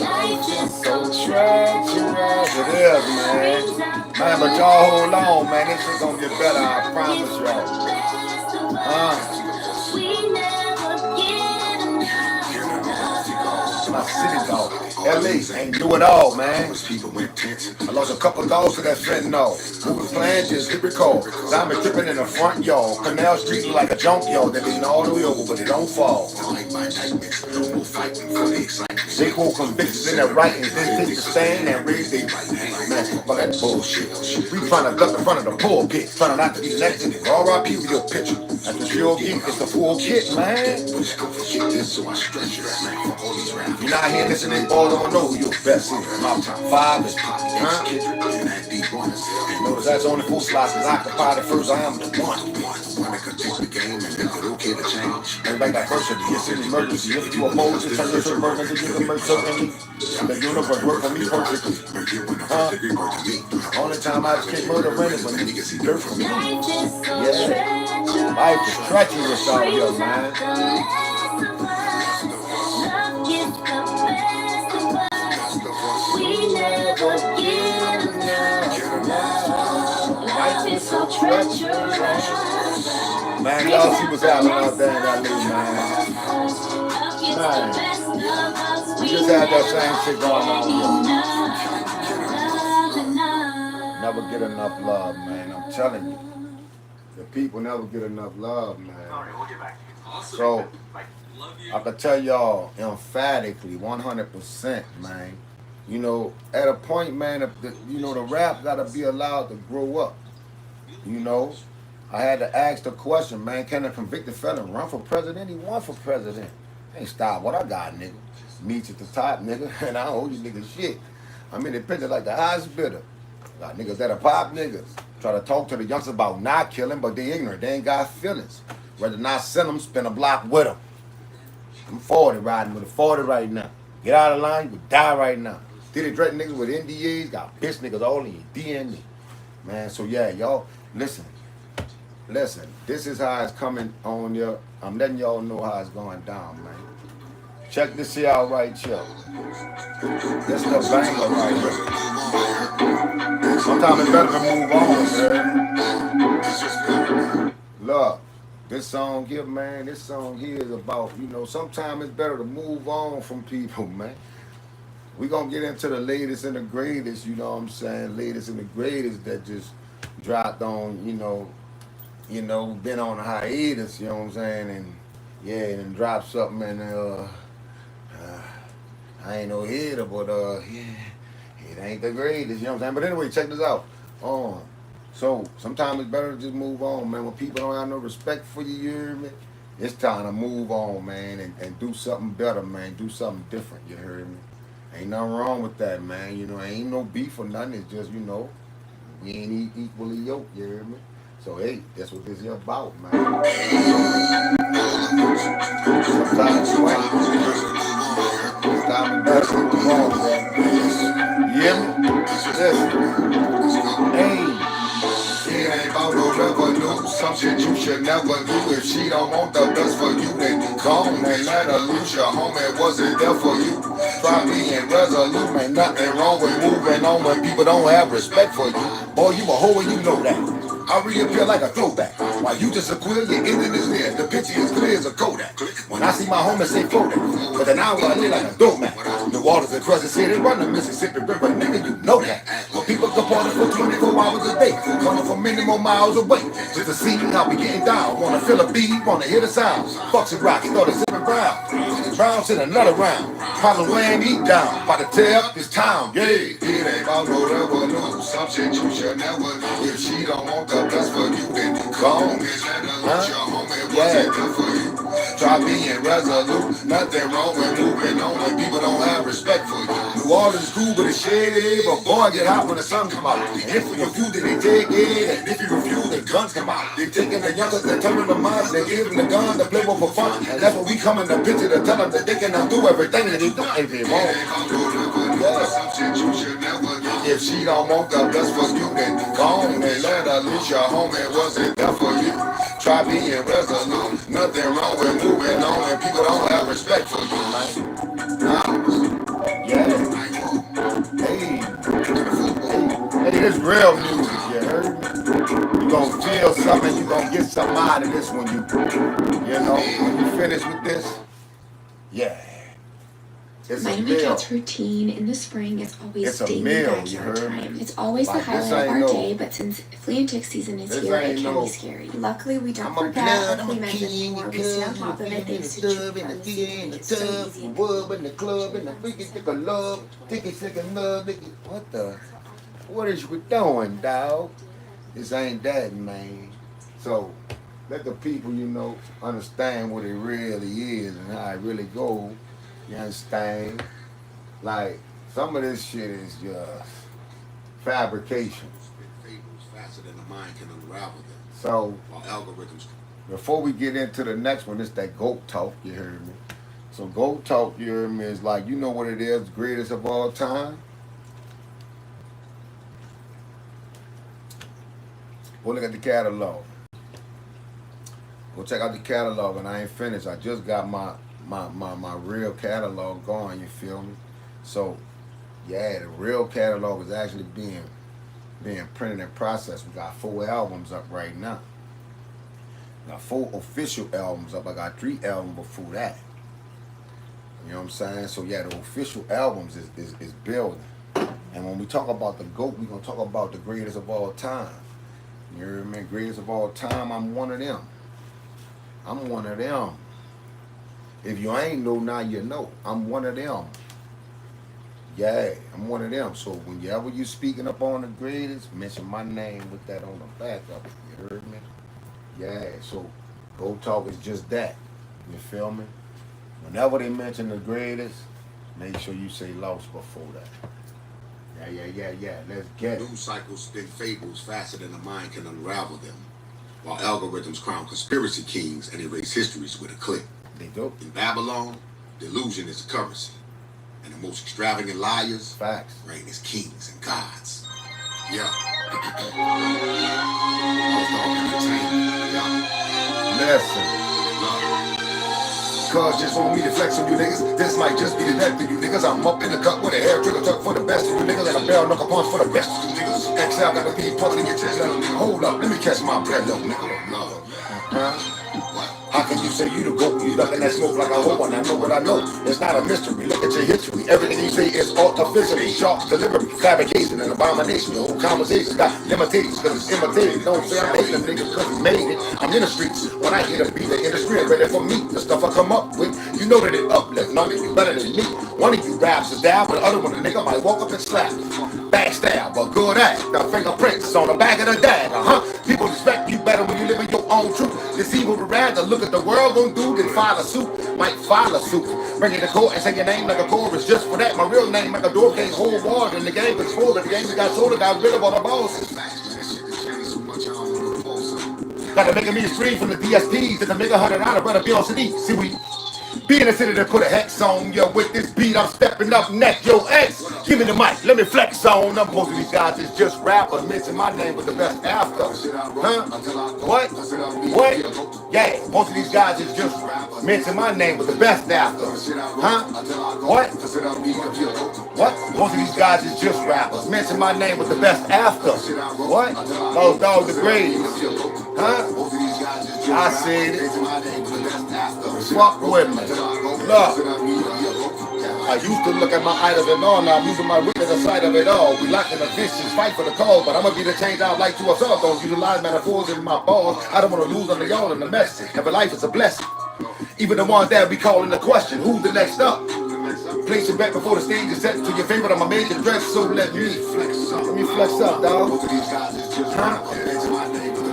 [SPEAKER 6] Life is so
[SPEAKER 3] Treacherous. It is, man. Man, but y'all hold on, man. This is gonna get better, I promise y'all.
[SPEAKER 6] We never get enough.
[SPEAKER 3] My city dog. LA ain't do it all, man. I lost a couple dogs to that fentanyl. Moving plans, just hit record. Diamond tripping in the front yard. Canal Street look like a junkyard. They lean all the way over, but they don't fall. They hold convictions in their writings, then take the stand and raise their right hand. Man, fuck that bullshit. We trying to duck in front of the pulpit, trying not to be next to it. R.I.P. with your picture. That's the pure geek, it's the full kit, man. You're not here listening, all don't know who your best is. My top 5 is Pop, huh? Notice that's only 4 slots is occupied at first. I am the one. Everybody got first of the it's an emergency. If you oppose it, turn your emergency to emergency. The universe work for me perfectly. Only time I escape murder when is when niggas see dirt from me.
[SPEAKER 6] Life is so
[SPEAKER 3] Yeah. Life is treacherous out here, man.
[SPEAKER 6] Love is the best of us. We never get enough. Life is so treacherous.
[SPEAKER 3] Man, y'all see what's happening out there in LA, man.
[SPEAKER 6] Love is the best of us.
[SPEAKER 3] We just had that same shit going on here.
[SPEAKER 6] Enough.
[SPEAKER 3] Never get enough love, man. I'm telling you. The people never get enough love, man. So, I can tell y'all emphatically, 100%, man. You know, at a point, man, the rap gotta be allowed to grow up. You know, I had to ask the question, man, can a convicted felon run for president? He won for president. Ain't stop what I got, nigga. Meets at the top, nigga, and I don't owe you niggas shit. I'm in the picture like the highest bidder. Got niggas that are pop niggas. Try to talk to the youngsters about not killing, but they ignorant. They ain't got feelings. Rather not send them, spin a block with them. I'm 40 riding with a 40 right now. Get out of line, you would die right now. Did it direct niggas with NDAs, got bitch niggas all in your DNA. Man, so yeah, y'all, listen. Listen, this is how it's coming on you. I'm letting y'all know how it's going down, man. Check this here out right here. This the banger right here. Sometimes it's better to move on, man. Look, this song here, man, this song here is about, sometimes it's better to move on from people, man. We gonna get into the latest and the greatest, you know what I'm saying? Latest and the greatest that just dropped on, been on a hiatus, you know what I'm saying? And yeah, and dropped something and I ain't no hater, but yeah, it ain't the greatest, you know what I'm saying? But anyway, check this out. So sometimes it's better to just move on, man. When people don't have no respect for you, you hear me? It's time to move on, man, and do something better, man. Do something different, you heard me? Ain't nothing wrong with that, man. Ain't no beef or nothing. It's just, we ain't equally yoked, you hear me? So hey, that's what this is about, man. Sometimes it's right. It's time to better move on, man. You hear me? Listen. Hey. It ain't about no revenue, some shit you should never do. If she don't want the best for you, then go on and let her lose. Your homie wasn't there for you. Try being resolute, ain't nothing wrong with moving on when people don't have respect for you. Boy, you a hoe and you know that. I reappear like a throwback. While you just a quill, your ending is there. The picture is clear as a Kodak. When I see my homie say Kodak, but an hour I lay like a doormat. The waters of Crescent City run the Mississippi River, nigga, you know that. But people can party for 24 hours a day, coming from many more miles away. Just to see how we getting down. Wanna feel a beat, wanna hear the sound. Fucks and rocks, started sipping brown. Browns in another round. Probably laying me down. About to tear up this town, yeah. It ain't about no revenue. Some shit you should never do. If she don't want the best for you, then go on and let her lose. Your homie wasn't good for you. Try being resolute. Nothing wrong with moving on when people don't have respect for you. New Orleans cool, but it's shady. But boy, get hot when the sun come out. And if you refuse, then they take it. And if you refuse, then guns come out. They taking the youngsters, they turning them out. They give them the gun to play with for fun. And that's what we come in the picture to tell them that they can do everything that they do. If they won't. If she don't want the best for you, then go on and let her lose. Your homie wasn't there for you. Try being resolute. Nothing wrong with moving on when people don't have respect for you, man. Yeah. Hey, this real music, you heard me? You gonna feel something, you gonna get something out of this when you finish with this. Yeah. It's
[SPEAKER 7] My
[SPEAKER 3] a
[SPEAKER 7] and my
[SPEAKER 3] meal.
[SPEAKER 7] cat's routine in the spring is always
[SPEAKER 3] It's a
[SPEAKER 7] daily
[SPEAKER 3] meal, you
[SPEAKER 7] backyard
[SPEAKER 3] heard me?
[SPEAKER 7] time. It's always
[SPEAKER 3] Like,
[SPEAKER 7] the highlight
[SPEAKER 3] this
[SPEAKER 7] of
[SPEAKER 3] ain't
[SPEAKER 7] our
[SPEAKER 3] no-
[SPEAKER 7] day, but since flea and tick season is
[SPEAKER 3] This
[SPEAKER 7] here, it
[SPEAKER 3] ain't
[SPEAKER 7] can
[SPEAKER 3] no-
[SPEAKER 7] be scary. Luckily, we don't
[SPEAKER 3] I'm a
[SPEAKER 7] forget
[SPEAKER 3] blood,
[SPEAKER 7] our
[SPEAKER 3] I'm
[SPEAKER 7] flea
[SPEAKER 3] a
[SPEAKER 7] meds
[SPEAKER 3] king,
[SPEAKER 7] anymore. We stay on top of it thanks to True
[SPEAKER 3] in the
[SPEAKER 7] Friends.
[SPEAKER 3] kid, in the
[SPEAKER 7] It's so
[SPEAKER 3] tub,
[SPEAKER 7] easy
[SPEAKER 3] the
[SPEAKER 7] and
[SPEAKER 3] wub, in the club, in the freaky stick of love, ticky stick of love, nigga. What is you doing, dog? This ain't that, man. So, let the people, understand what it really is and how it really goes. You understand? Like, some of this shit is just fabrication.
[SPEAKER 2] Faster than the mind can unravel them.
[SPEAKER 3] So,
[SPEAKER 2] While algorithms.
[SPEAKER 3] before we get into the next one, it's that GOAT talk, you heard me? So GOAT talk, you heard me, is like, you know what it is, greatest of all time? Go look at the catalog. Go check out the catalog, and I ain't finished. I just got my real catalog going, you feel me? So, yeah, the real catalog is actually being printed and processed. We got 4 albums up right now. Got 4 official albums up. I got 3 albums before that. You know what I'm saying? So yeah, the official albums is building. And when we talk about the GOAT, we're gonna talk about the greatest of all time. You hear me? Greatest of all time, I'm one of them. I'm one of them. If you ain't know, now you know. I'm one of them. Yeah, I'm one of them. So whenever you speaking up on the greatest, mention my name with that on the back of it. You heard me? Yeah, so GOAT talk is just that. You feel me? Whenever they mention the greatest, make sure you say lost before that. Yeah. Let's get it.
[SPEAKER 2] News cycles spin fables faster than the mind can unravel them. While algorithms crown conspiracy kings and erase histories with a click.
[SPEAKER 3] They do.
[SPEAKER 2] In Babylon, delusion is the currency. And the most extravagant liars
[SPEAKER 3] Facts.
[SPEAKER 2] reign as kings and gods. Yeah. I was the entertainment.
[SPEAKER 3] Listen. Cause just want me to flex on you niggas. This might just be the death of you niggas. I'm up in the cut with a hair trigger tuck for the best of you niggas. And a barrel knuckle punch for the best of you niggas. XL got the beat pumping in your chest. Hold up, let me catch my breath, little nigga. Huh? How can you say you the GOAT? You ducking that smoke like a hoe, and I know what I know. It's not a mystery. Look at your history. Everything you say is artificially sharp delivery, fabrication, and abomination. Your whole conversation got limitations because it's imitated. Don't say I'm hating them niggas because we made it. I'm in the streets. When I hear the beat, the industry is ready for me. The stuff I come up with, you know that it uplifts. None of you better than me. One of you raps is down, but the other one, the nigga might walk up and slap. Backstab, but good act. The fingerprints on the back of the dagger, People respect you better when you live in your own truth. This evil would rather look at the world gon' do than file a suit. Might file a suit. Bring it to court and say your name like a chorus just for that. My real name like a door can't hold water in the game. It's full of the game we got sold, got rid of all the bosses. Gotta make a me free from the DSPs and to make $100 brother be on CD. See we be in the city to put a hex on you. With this beat I'm stepping up next. Yo X, give me the mic, let me flex on them. Most of these guys is just rappers. Mention my name with the best after. What? Yeah, most of these guys is just mention my name with the best after. What? Most of these guys is just rappers. Mention my name with the best after. What? Those Dogg the grades. I said it. Fuck with me. Look. I used to look at my idols and all, now I'm using my wit at the sight of it all. We locking the vicious fight for the cause, but I'ma be the change I'd like to us all. Don't utilize metaphors in my balls. I don't want to lose under y'all in the message. Every life is a blessing. Even the ones that be calling the question, who's the next up? Place your bet before the stage is set to your favorite. I'm a major dress, so let me flex up, dog.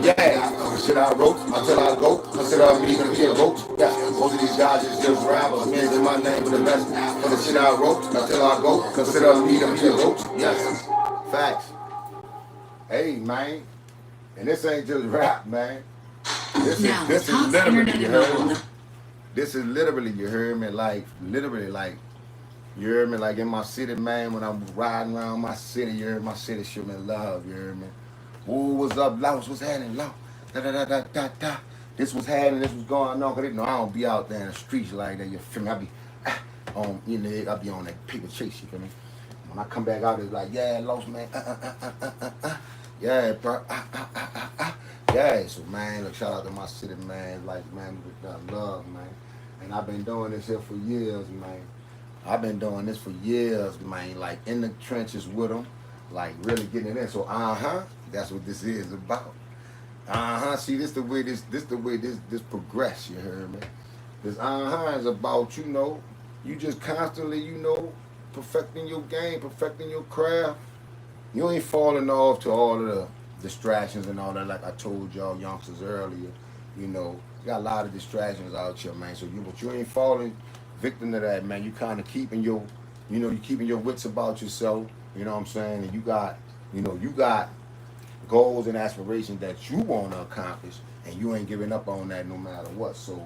[SPEAKER 3] Yeah, shit I wrote until I go. Until I'm even be a vote. Yeah, most of these guys is just rappers. Mention my name with the best. For the shit I wrote until I go. Consider me to be a vote. Yes, facts. Hey man, and this ain't just rap, man. This is literally, you heard me. This is literally, you heard me, like literally, like you heard me, like in my city, man. When I'm riding around my city, you heard my city show me love, you heard me. Woo, what's up, Laos? What's happening, Laos? Da. This was happening, this was going on. Cause they know I don't be out there in the streets like that, you feel me? I be on, you know, I be on that paper chase, you feel me? When I come back out, it's like, yeah, Laos, man, yeah, bro, yeah. So, man, look, shout out to my city, man. Like, man, with love, man. And I've been doing this here for years, man. I've been doing this for years, man. Like, in the trenches with them. Like really getting it in. So that's what this is about. See, this the way this progress, you heard me? This is about, you know, you just constantly, you know, perfecting your game, perfecting your craft. You ain't falling off to all of the distractions and all that, like I told y'all youngsters earlier. You know, you got a lot of distractions out here, man. So you ain't falling victim to that, man. You kind of keeping your, you know, you keeping your wits about yourself. You know what I'm saying? And you got goals and aspirations that you want to accomplish, and you ain't giving up on that no matter what. So,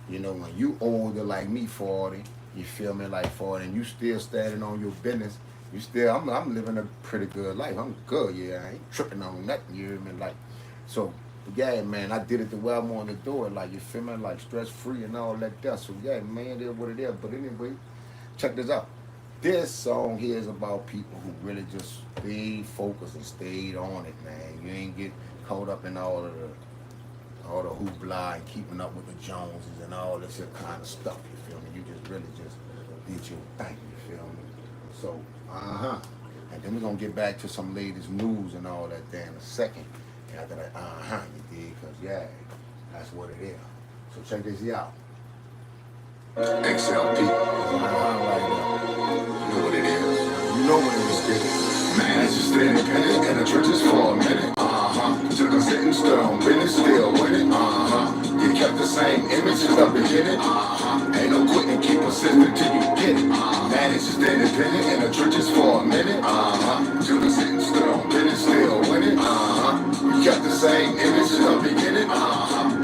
[SPEAKER 3] you know, when you older like me, 40, you feel me, like 40, and you still standing on your business, you still, I'm living a pretty good life. I'm good, yeah. I ain't tripping on nothing, you hear me? Like, so, yeah, man, I did it the way I wanted to do it, like, you feel me? Like, stress-free and all that stuff. So, yeah, man, it is what it is. But anyway, check this out. This song here is about people who really just stayed focused and stayed on it, man. You ain't get caught up in all the hoopla and keeping up with the Joneses and all this here kind of stuff, you feel me? You just really just did your thing, you feel me? So, and then we're gonna get back to some latest news and all that there in a second. And after that, you dig? Cause yeah, that's what it is. So check this out.
[SPEAKER 2] XLP.
[SPEAKER 3] You know what it is. You know what it is.
[SPEAKER 2] Man, it's just independent in the churches for a minute. Took a sitting, stood on business, still winning. You kept the same image since the beginning. Ain't no quitting, keep persistent till you get it. Man, it's just independent in the churches for a minute. Took a sitting, stood on business, still winning. You kept the same image since the beginning.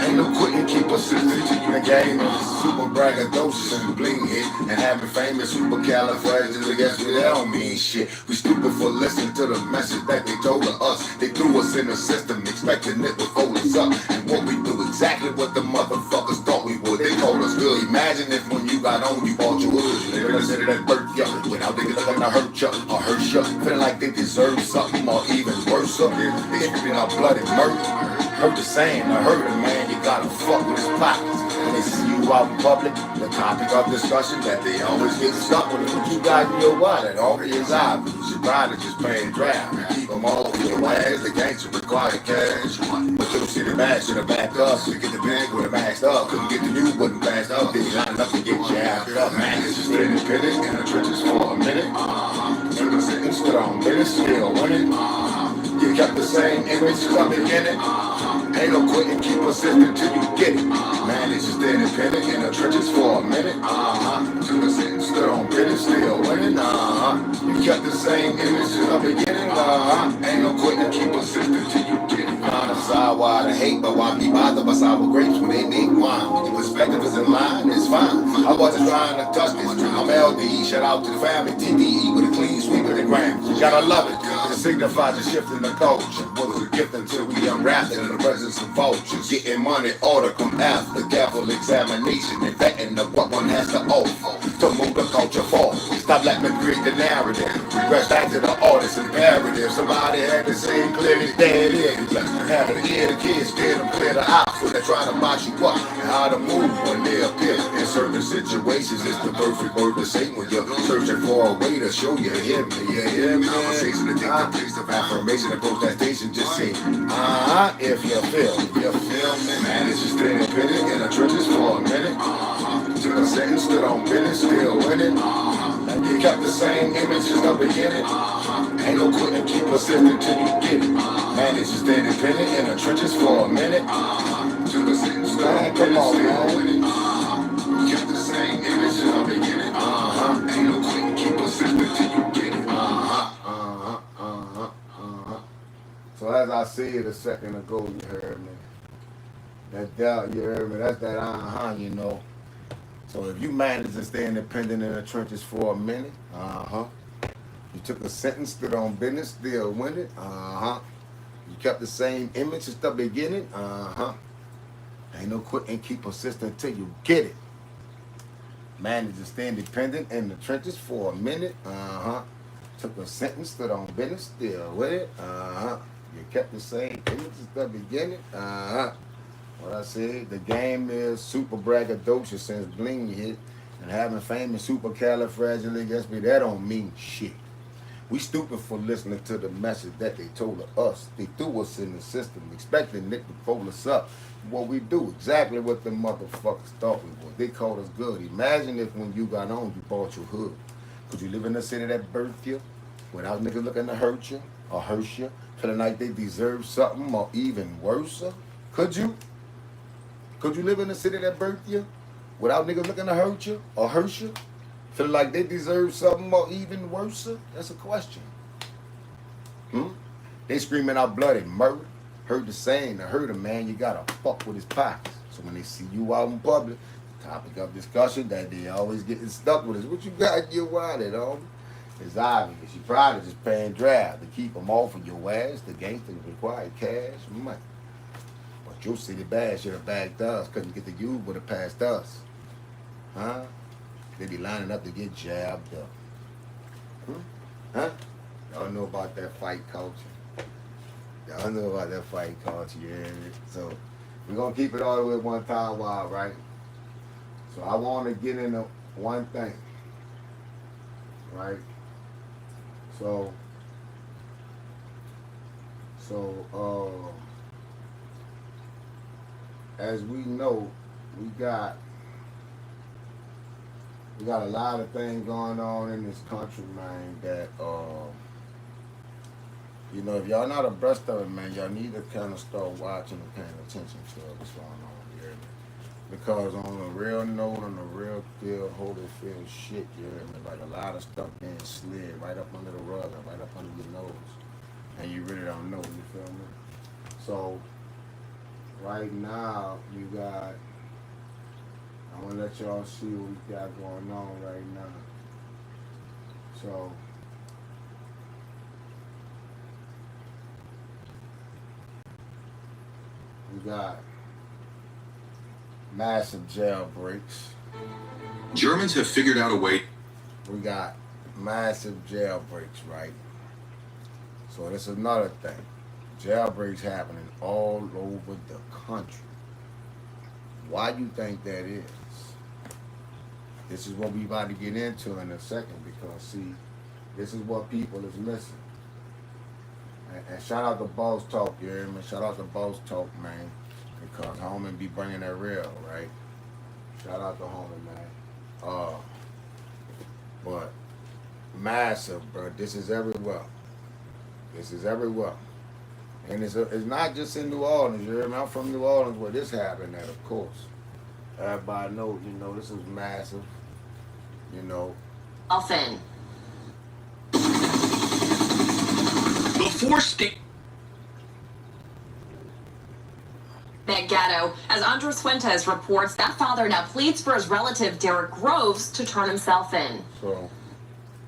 [SPEAKER 2] Ain't no quitting, keep persistent till you get it. Super braggadocious and bling hit, and having famous supercalifragilisticexpialidocious, that don't mean shit. We stupid for listening to the message that they told us. They threw us in the system, expecting it to fold us up, and what we do
[SPEAKER 3] exactly what the motherfuckers thought we would. They told us good. Imagine if when you got on, you bought your hood. You never consider that birth, yeah. Without niggas looking to hurt ya or hurt ya. Feeling like they deserve something or even worse. They screaming out bloody murder. Heard the saying, I heard it, man, you gotta fuck with his pockets. When they see you out in public, the topic of discussion that they always get stuck with. What you got in your wallet, all is obvious. You probably just paying draft. Keep them all for your ass. The gangster require cash. But you see the bag, should have backed up. You get the bag with a maxed up. Couldn't get the new, wasn't fast up. Then you line up to get jabbed up. Man, it's just independent in the trenches for a minute. Stood on business, still winning. You kept the same image from the beginning. Ain't no quitting, keep persistent till you get it. Man, it's just independent in the trenches for a minute. To the sitting, stood on business, still winning. You kept the same image from the beginning. Ain't no quitting, keep persistent till you get it. On the side, why the hate, but why be bothered by sour grapes when they need wine? When your perspective is in line, it's fine. I wasn't trying to touch this. I'm LD, shout out to the family. TDE with a clean sweep of the gram. You gotta love it. It signifies a shift in the culture. Was a gift until we unwrapped it in the presence of vultures. Getting money, order come after careful examination and vetting of what one has to offer to move the culture forward. Stop letting them create the narrative. Regress back to the artist imperative. Somebody had to say it clearly, there it is. Have to hear the kids, steer them clear the ops when they try to box you up and how to move when they appear. In certain situations, it's the perfect word to say when you're searching for a way to show you him. Yeah, yeah, conversation to take the place of affirmation and protestation. Just say, if you feel me, man, it's just independent in the trenches for a minute. To the sentence, stood on business, still winning. And you kept the same image since the beginning. Ain't no quitting, keep persistent till you get it. Man, it's just independent in the trenches for a minute. To the sentence, stood on business, still winning. You kept the same image since the beginning. Ain't no quitting, keep persistent till you get it. So as I said a second ago, you heard me. That doubt, you heard me. That's that you know. So if you managed to stay independent in the trenches for a minute, you took a sentence, stood on business, still winning, you kept the same image since the beginning, ain't no quitting, keep persistent till you get it. Managed to stay independent in the trenches for a minute, took a sentence, stood on business, still with it, you kept the same image since the beginning, What I said, the game is super braggadocious since bling hit, and having fame is supercalifragilistic, that don't mean shit. We stupid for listening to the message that they told us. They threw us in the system, expecting Nick to fold us up. What we do, exactly what the motherfuckers thought we would. They called us good. Imagine if when you got on, you bought your hood. Could you live in a city that birthed you without niggas looking to hurt you or hurt you, feeling like they deserve something or even worse? Could you? Could you live in a city that birthed you without niggas looking to hurt you or hurt you? Feel like they deserve something or even worse? That's a question. They screaming out bloody murder. Heard the saying, I heard a man, you gotta fuck with his pockets. So when they see you out in public, topic of discussion that they always getting stuck with is what you got in your wallet, homie. It's obvious. You probably just paying draft to keep them off of your ass. The gangsters require cash money. But your city bad should have bagged us. Couldn't get the you, would have passed us. They be lining up to get jabbed up. Y'all know about that fight culture. Y'all know about that fight culture, you hear me? So we're gonna keep it all the way at one time wild, right? So I wanna get into one thing. Right? So as we know, we got a lot of things going on in this country, man, that you know, if y'all not abreast of it, man, y'all need to kind of start watching and paying attention to what's going on here. Because on a real note, on a real deal, Holyfield shit, you hear me? Like a lot of stuff being slid right up under the rug and right up under your nose. And you really don't know, you feel me? So, right now, you got, I want to let y'all see what we got going on right now. So, we got massive jailbreaks.
[SPEAKER 2] Germans have figured out a way.
[SPEAKER 3] We got massive jailbreaks, right? So this is another thing. Jailbreaks happening all over the country. Why do you think that is? This is what we about to get into in a second, because see, this is what people is missing. And shout out to Boss Talk, you hear me? Shout out to Boss Talk, man, because homie be bringing that real, right? Shout out to homie, man. But massive, bro. This is everywhere. This is everywhere. And it's not just in New Orleans, you hear me? I'm from New Orleans where this happened at, of course. Everybody knows, you know, this is massive, you know.
[SPEAKER 1] Often.
[SPEAKER 2] Before state.
[SPEAKER 1] That ghetto, as Andres Fuentes reports, that father now pleads for his relative Derek Groves to turn himself in.
[SPEAKER 3] So,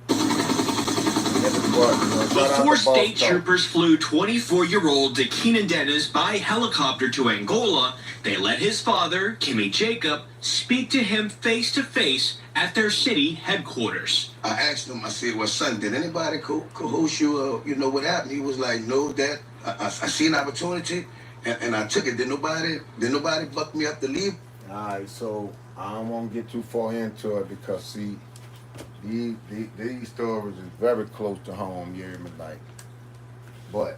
[SPEAKER 3] this is what, you know, shout out
[SPEAKER 2] Before
[SPEAKER 3] to Boss
[SPEAKER 2] state
[SPEAKER 3] Talk.
[SPEAKER 2] troopers flew 24-year-old Keenan Dennis by helicopter to Angola, they let his father, Kimmy Jacob, speak to him face-to-face at their city headquarters.
[SPEAKER 8] I asked him, I said, well, son, did anybody coerce you, you know, what happened? He was like, no, Dad, I see an opportunity, and I took it. Did nobody buck me up to leave?
[SPEAKER 3] All right, so I don't want to get too far into it because, see, these stories is very close to home, you hear me? Like, but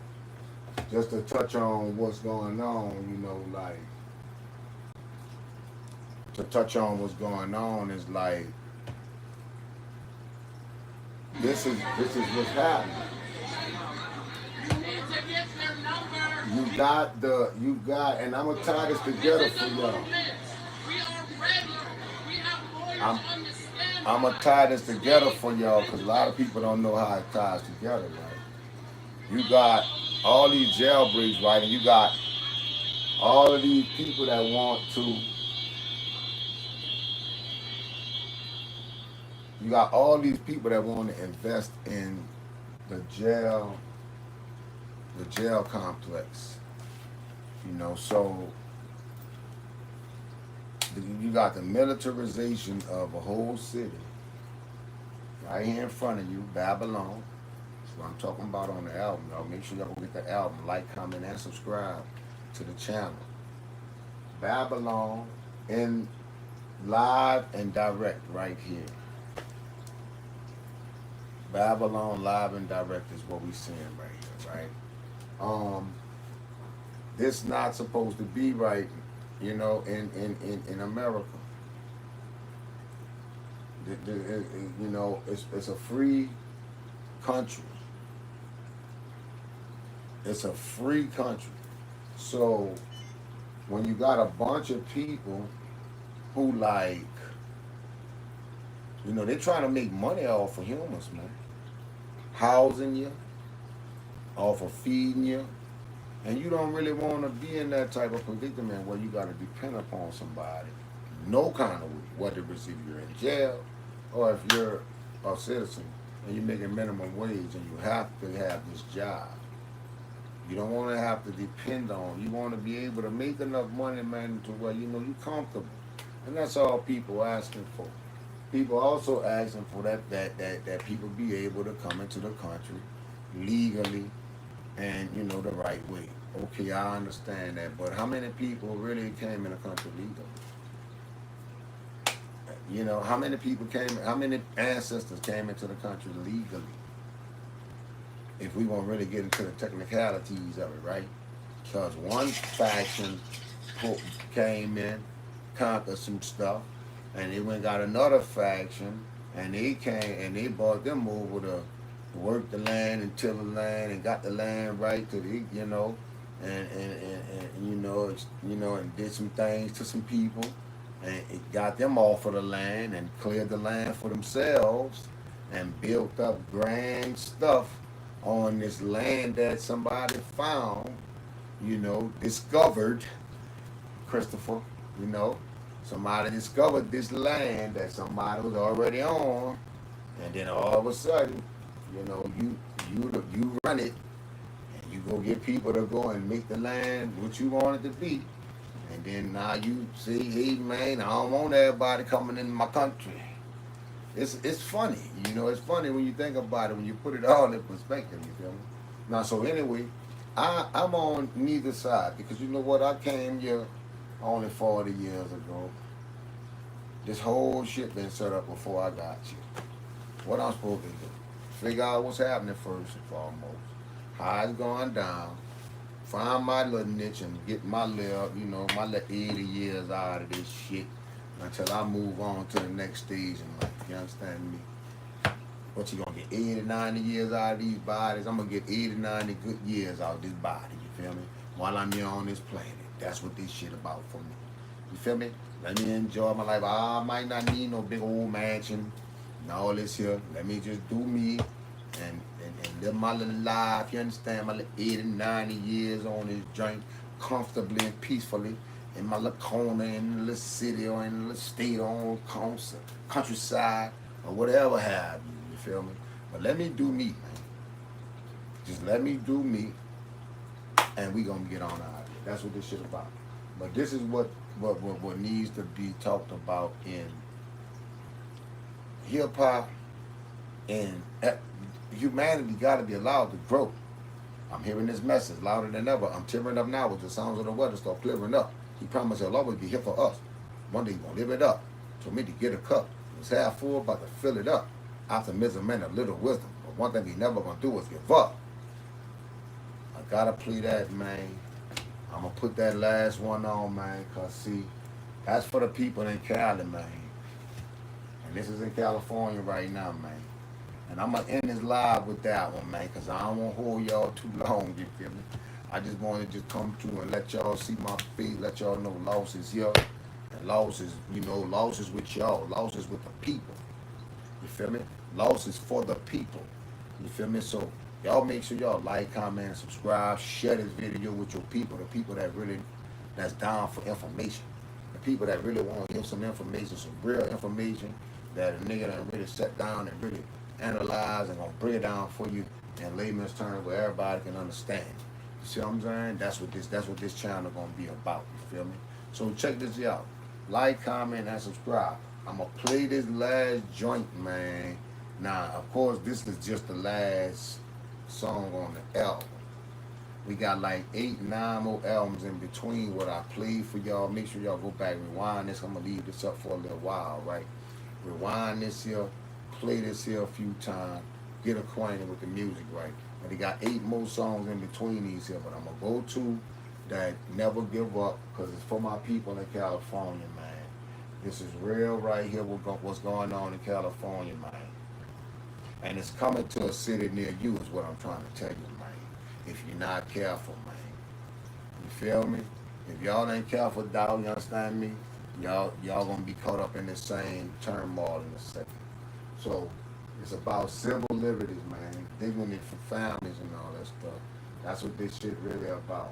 [SPEAKER 3] just to touch on what's going on, you know, like, to touch on what's going on is like, this is what's happening. You got, and I'm gonna tie this together for y'all. I'm gonna tie this together for y'all because a lot of people don't know how it ties together, right? You got all these jailbreaks, right? And you got all of these people that want to. You got all these people that want to invest in the jail complex. You know, so you got the militarization of a whole city right here in front of you, Babylon. That's what I'm talking about on the album, y'all. Make sure y'all go get the album, like, comment, and subscribe to the channel. Babylon in live and direct right here. Babylon live and direct is what we seeing right here, right? This not supposed to be right, you know, in America. You know, it's a free country. It's a free country. So when you got a bunch of people who, like, you know, they're trying to make money off of humans, man. Housing you, off of feeding you. And you don't really want to be in that type of predicament where you got to depend upon somebody, no kind of way, whether it's if you're in jail or if you're a citizen and you're making minimum wage and you have to have this job. You don't want to have to depend on. You want to be able to make enough money, man, to where, you know, you're comfortable. And that's all people asking for. People also asking for that people be able to come into the country legally and, you know, the right way. Okay, I understand that, but how many people really came in the country legally? You know, how many people came, how many ancestors came into the country legally? If we want to really get into the technicalities of it, right? Because one faction came in, conquered some stuff, and they went and got another faction, and they came and they brought them over to work the land and till the land and got the land right to the, you know, and you know, and did some things to some people, and it got them off of the land and cleared the land for themselves and built up grand stuff on this land that somebody found, you know, discovered, Christopher, you know. Somebody discovered this land that somebody was already on, and then all of a sudden, you know, you run it, and you go get people to go and make the land what you want it to be, and And then now you see, he man, I don't want everybody coming in my country. It's funny, you know. It's funny when you think about it, when you put it all in perspective. You feel me? Now, so anyway, I'm on neither side because you know what? I came here only 40 years ago. This whole shit been set up before I got you. What I'm supposed to do? Figure out what's happening first and foremost. How it's going down. Find my little niche and get my little, you know, my little 80 years out of this shit until I move on to the next stage in life. You understand me? What you gonna get 80, 90 years out of these bodies? I'm gonna get 80, 90 good years out of this body, you feel me? While I'm here on this planet. That's what this shit about for me. You feel me? Let me enjoy my life. I might not need no big old mansion and all this here. Let me just do me and live my little life. You understand? My little 80, 90 years on this joint comfortably and peacefully in my little corner in the little city or in the little state or on countryside or whatever have you. You feel me? But let me do me, man. Just let me do me and we gonna get on out of here. That's what this shit about. But this is what needs to be talked about in hip hop and humanity got to be allowed to grow. I'm hearing this message louder than ever. I'm tearing up now with the sounds of the weather start clearing up. He promised he'll always be here for us. One day he's gonna live it up. Told me to get a cup. It's half full, about to fill it up. Optimism and a little wisdom. But one thing he never gonna do is give up. I gotta play that, man. I'm gonna put that last one on, man, cause see, that's for the people in Cali, man. And this is in California right now, man. And I'm gonna end this live with that one, man, cause I don't wanna hold y'all too long, you feel me? I just wanna just come through and let y'all see my feet, let y'all know loss is here. And loss is, you know, loss is with y'all, loss is with the people. You feel me? Loss is for the people. You feel me? So y'all make sure y'all like, comment, and subscribe. Share this video with your people, the people that's down for information. The people that really want to hear some information, some real information that a nigga that really sat down and really analyze and gonna break it down for you in layman's terms where everybody can understand. You see what I'm saying? That's what this channel gonna be about. You feel me? So check this out. Like, comment, and subscribe. I'm gonna play this last joint, man. Now, of course, this is just the last song on the album. We got like 8, 9 more albums in between what I played for y'all. Make sure y'all go back, rewind this. I'm gonna leave this up for a little while, right? Rewind this here, play this here a few times, get acquainted with the music, right? But they got 8 more songs in between these here, but I'm gonna go to that Never Give Up, because it's for my people in California, man. This is real right here, what's going on in California, man. And it's coming to a city near you is what I'm trying to tell you, man. If you're not careful, man. You feel me? If y'all ain't careful, dog, you understand me? Y'all gonna be caught up in the same turmoil in a second. So it's about civil liberties, man. Dignity for families and all that stuff. That's what this shit really about.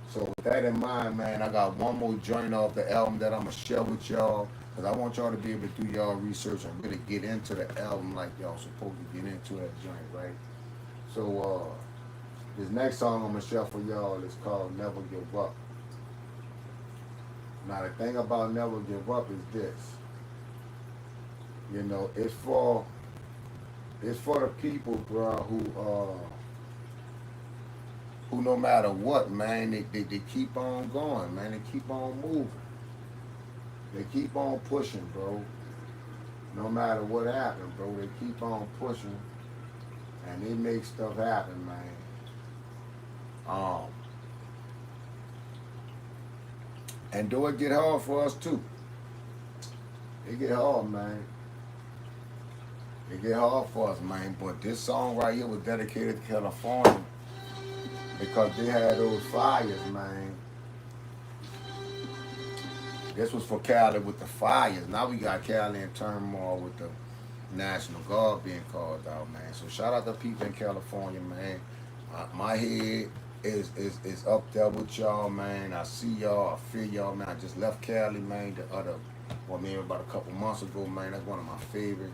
[SPEAKER 3] So with that in mind, man, I got one more joint off the album that I'm gonna share with y'all, because I want y'all to be able to do y'all research and really get into the album like y'all supposed to get into that joint, right? So this next song I'm gonna share for y'all is called Never Give Up. Now the thing about Never Give Up is this. You know, it's for the people, bro, who no matter what, man, they keep on going, man. They keep on moving. They keep on pushing, bro. No matter what happens, bro, they keep on pushing, and they make stuff happen, man. And do it get hard for us too. It get hard, man. It get hard for us, man. But this song right here was dedicated to California because they had those fires, man. This was for Cali with the fires. Now we got Cali in turmoil with the National Guard being called out, man. So shout out to people in California, man. My head is up there with y'all, man. I see y'all, I feel y'all, man. I just left Cali, man, maybe about a couple months ago, man. That's one of my favorite.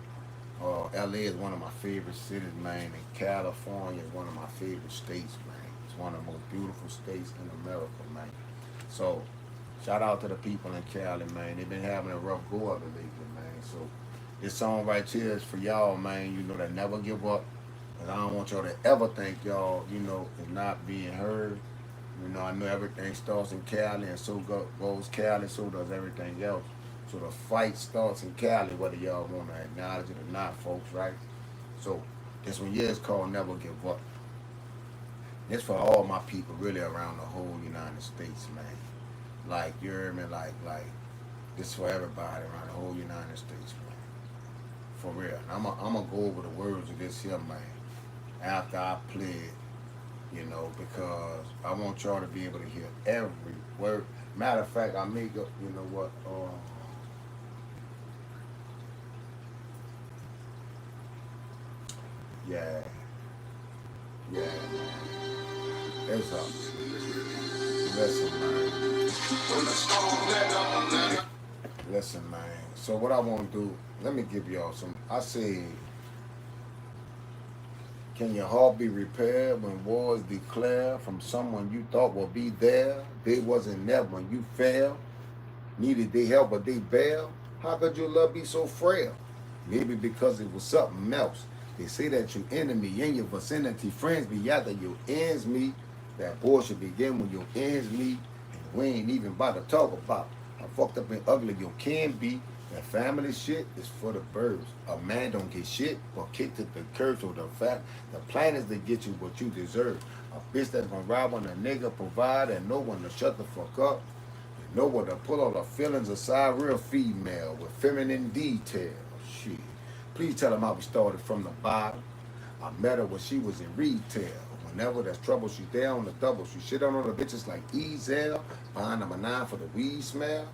[SPEAKER 3] LA is one of my favorite cities, man. And California is one of my favorite states, man. It's one of the most beautiful states in America, man. So Shout out to the people in Cali, man. They've been having a rough go of it lately, man. So this song right here is for y'all, man. You know, that never give up. And I don't want y'all to ever think y'all, you know, is not being heard. You know, I know everything starts in Cali, and so goes Cali, so does everything else. So the fight starts in Cali, whether y'all want to acknowledge it or not, folks, right? So this one here is called Never Give Up. It's for all my people really around the whole United States, man. Like, you hear me? Like, this for everybody around the whole United States, man. For real. And I'm gonna go over the words of this here, man, after I play it, you know, because I want y'all to be able to hear every word. Matter of fact, I may go, you know what, yeah, it's up. Listen, man. Listen, man. So what I want to do, let me give y'all some. I say, can your heart be repaired when wars declare from someone you thought would be there? They wasn't there when you fell. Needed they help but they bail? How could your love be so frail? Maybe because it was something else. They say that your enemy in your vicinity, friends be after your ends meet. That bullshit begin when your ends meet. And we ain't even about to talk about how fucked up and ugly you can be. That family shit is for the birds. A man don't get shit but kicked to the curb. So the plan is to get you what you deserve. A bitch that's gonna rob on a nigga provide and know when to shut the fuck up. You know what to pull all the feelings aside, real female with feminine detail. Shit. Please tell them how we started from the bottom. I met her when she was in retail. Whenever there's trouble, she's there on the double. She shit on the bitches like Ezel. Buying number 9 for the weed smell.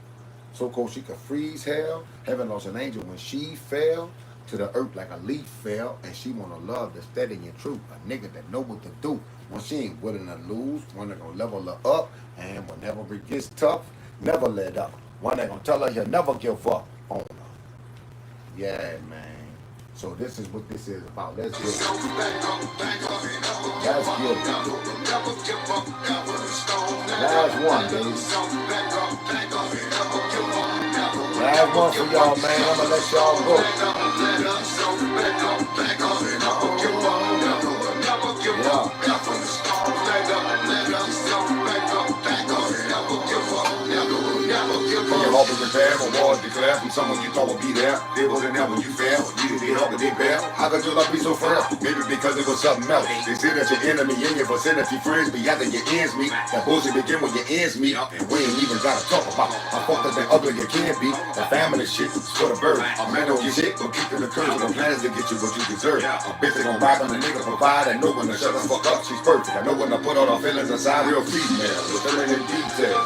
[SPEAKER 3] So cold she could freeze hell. Heaven lost an angel when she fell to the earth like a leaf fell. And she want a love that's steady and true. A nigga that know what to do when she ain't willing to lose. One that gonna level her up. And whenever it gets tough, never let up. One that gonna tell her he'll never give up on her. Yeah, man. So this is what this is about. Let's get it. Let's get it. Last one, baby. Last one for y'all, man. I'm gonna let y'all go. Can your heart be repaired when wars declare from someone you thought would be there? They wasn't there when you fell. Needed they help but they bail. How could your love be so frail? Maybe because it was something else. They say that your enemy in your vicinity, friends be after your ends meet. That bullshit begin when your ends meet. And we ain't even gotta talk about how fucked up and ugly you can be. That family shit is for the bird. A man don't get shit, but keep in the curve. The plan is to get you what you deserve. A bitch that gon' rob on the nigga provide and know when to shut the fuck up. She's perfect. I know when to put all her feelings aside. Real female with feminine detail.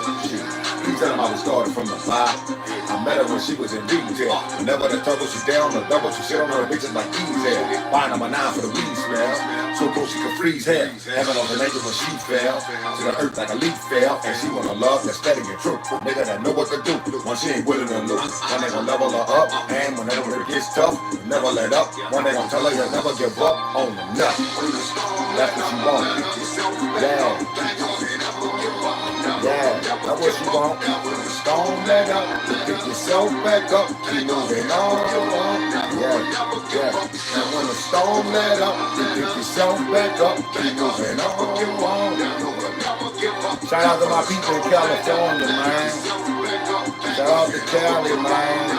[SPEAKER 3] Please tell them how we started from the bottom. I met her when she was in retail. Whenever the turtle she down, the double she shit on her bitches like Ezel. Buying number 9 for the weed smell. So cold she could freeze hell. Heaven on the angel when she fell to the earth like a leaf fell. And she want a love that's steady and true. Nigga that know what to do when she ain't willing to lose. One they gon' level her up. And whenever it gets tough, never let up. One they gon' tell her you'll never give up on the nut. That's what she want. Yeah, that's what you want. Stone that up, pick yourself back up, keep moving on. Yeah. And when the storm that up, pick yourself back up, keep moving on. Shout out to my people in California, man. Shout out to Cali, man.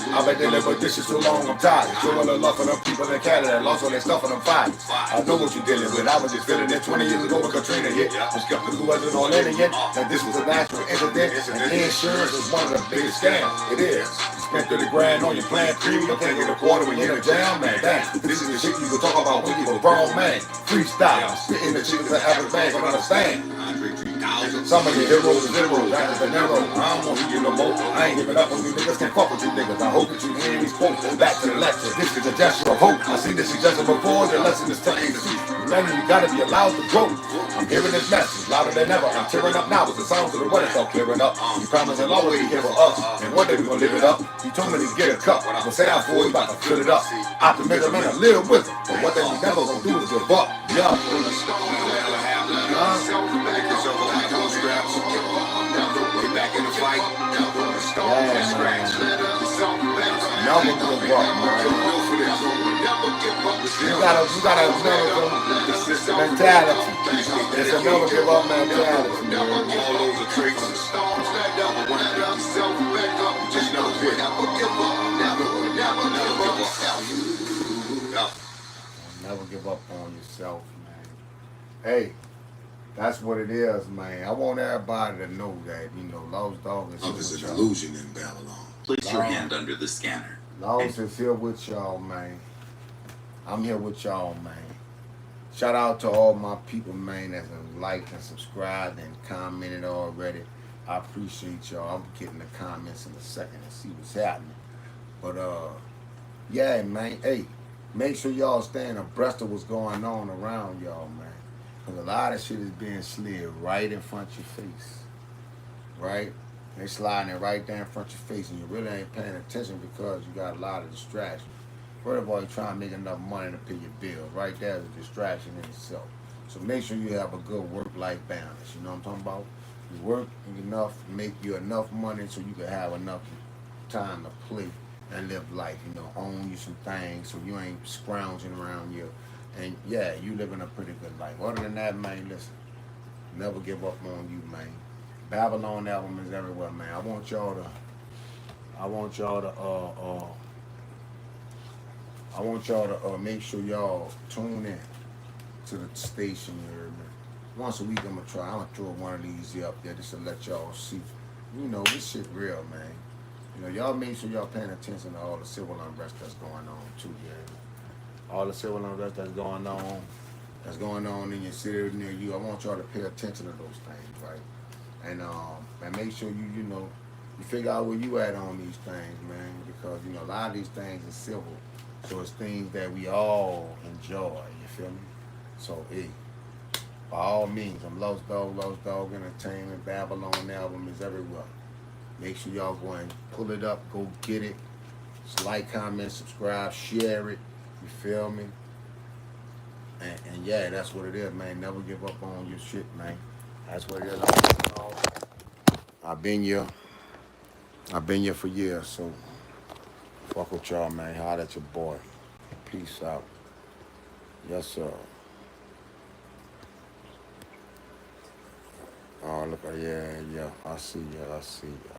[SPEAKER 3] I bet they live with this shit so long, I'm tired. Showing the love for them people in Canada that lost all their stuff on them fires. I know what you're dealing with. I was just feeling it 20 years ago when Katrina hit. I'm skeptical wasn't on in yet. That this was a natural incident. And insurance is one of the biggest scams. It is. You spent 30 grand on your plan premium. You can't get a quarter when you're in a jam, man. Damn. This is the shit you can talk about when you a grown man. Freestyle. Spitting the shit that average man can understand. Some of your heroes are zeros, rappers are narrow. I don't know who you no more. I ain't giving up on you niggas, can't fuck with you niggas. I hope that you hear these quotes. Back to the lecture, this is a gesture of hope. I seen this suggestion before, the lesson is telling you. Remember, you gotta be allowed to grow. I'm hearing this message louder than ever. I'm tearing up now as the sounds of the weather start clearing up. You promise I'll always be here for us, and one day we gonna live it up. He told me to get a cup, but say out for you about to fill it up. Optimism and a little wisdom, but what they never gonna do is give up. Yeah. gotta never mentality. It's a never give up mentality, man.
[SPEAKER 2] All those are traits and stars that never wind yourself back up. Just never quit. Never give up. Never give up.
[SPEAKER 3] Never give up on yourself, man. Hey, that's what it is, man. I want everybody to know that, Lost Dogg is here
[SPEAKER 2] Love is
[SPEAKER 3] with
[SPEAKER 2] an
[SPEAKER 3] y'all.
[SPEAKER 2] illusion in Babylon.
[SPEAKER 9] Place your hand under the scanner.
[SPEAKER 3] Lost is here with y'all, man. I'm here with y'all, man. Shout out to all my people, man, that's liked and subscribed and commented already. I appreciate y'all. I'm getting the comments in a second and see what's happening. But yeah, man. Hey, make sure y'all staying abreast of what's going on around y'all, man. Cause a lot of shit is being slid right in front of your face, right? They sliding it right there in front of your face, and you really ain't paying attention because you got a lot of distraction. First of all, you're trying to make enough money to pay your bills. Right there is a distraction in itself. So make sure you have a good work-life balance. You know what I'm talking about? You work enough, make you enough money so you can have enough time to play and live life. Own you some things so you ain't scrounging around you. And yeah, you living a pretty good life. Other than that, man, listen, never give up on you, man. Babylon album is everywhere, man. I want y'all to make sure y'all tune in to the station. You heard me? Once a week I'm gonna throw one of these up there just to let y'all see. This shit real, man. Y'all make sure y'all paying attention to all the civil unrest that's going on too, yeah. All the civil unrest that's going on in your city near you. I want y'all to pay attention to those things, right? And make sure you figure out where you at on these things, man, because a lot of these things are civil, so it's things that we all enjoy. You feel me? So, hey, by all means, I'm Lost Dogg Entertainment. Babylon album is everywhere. Make sure y'all go and pull it up, go get it. Just like, comment, subscribe, share it. You feel me? And yeah, that's what it is, man. Never give up on your shit, man. That's what it is. I've been here for years, so fuck with y'all, man. Holla at your boy. Peace out. Yes, sir. Oh, look, yeah. I see ya.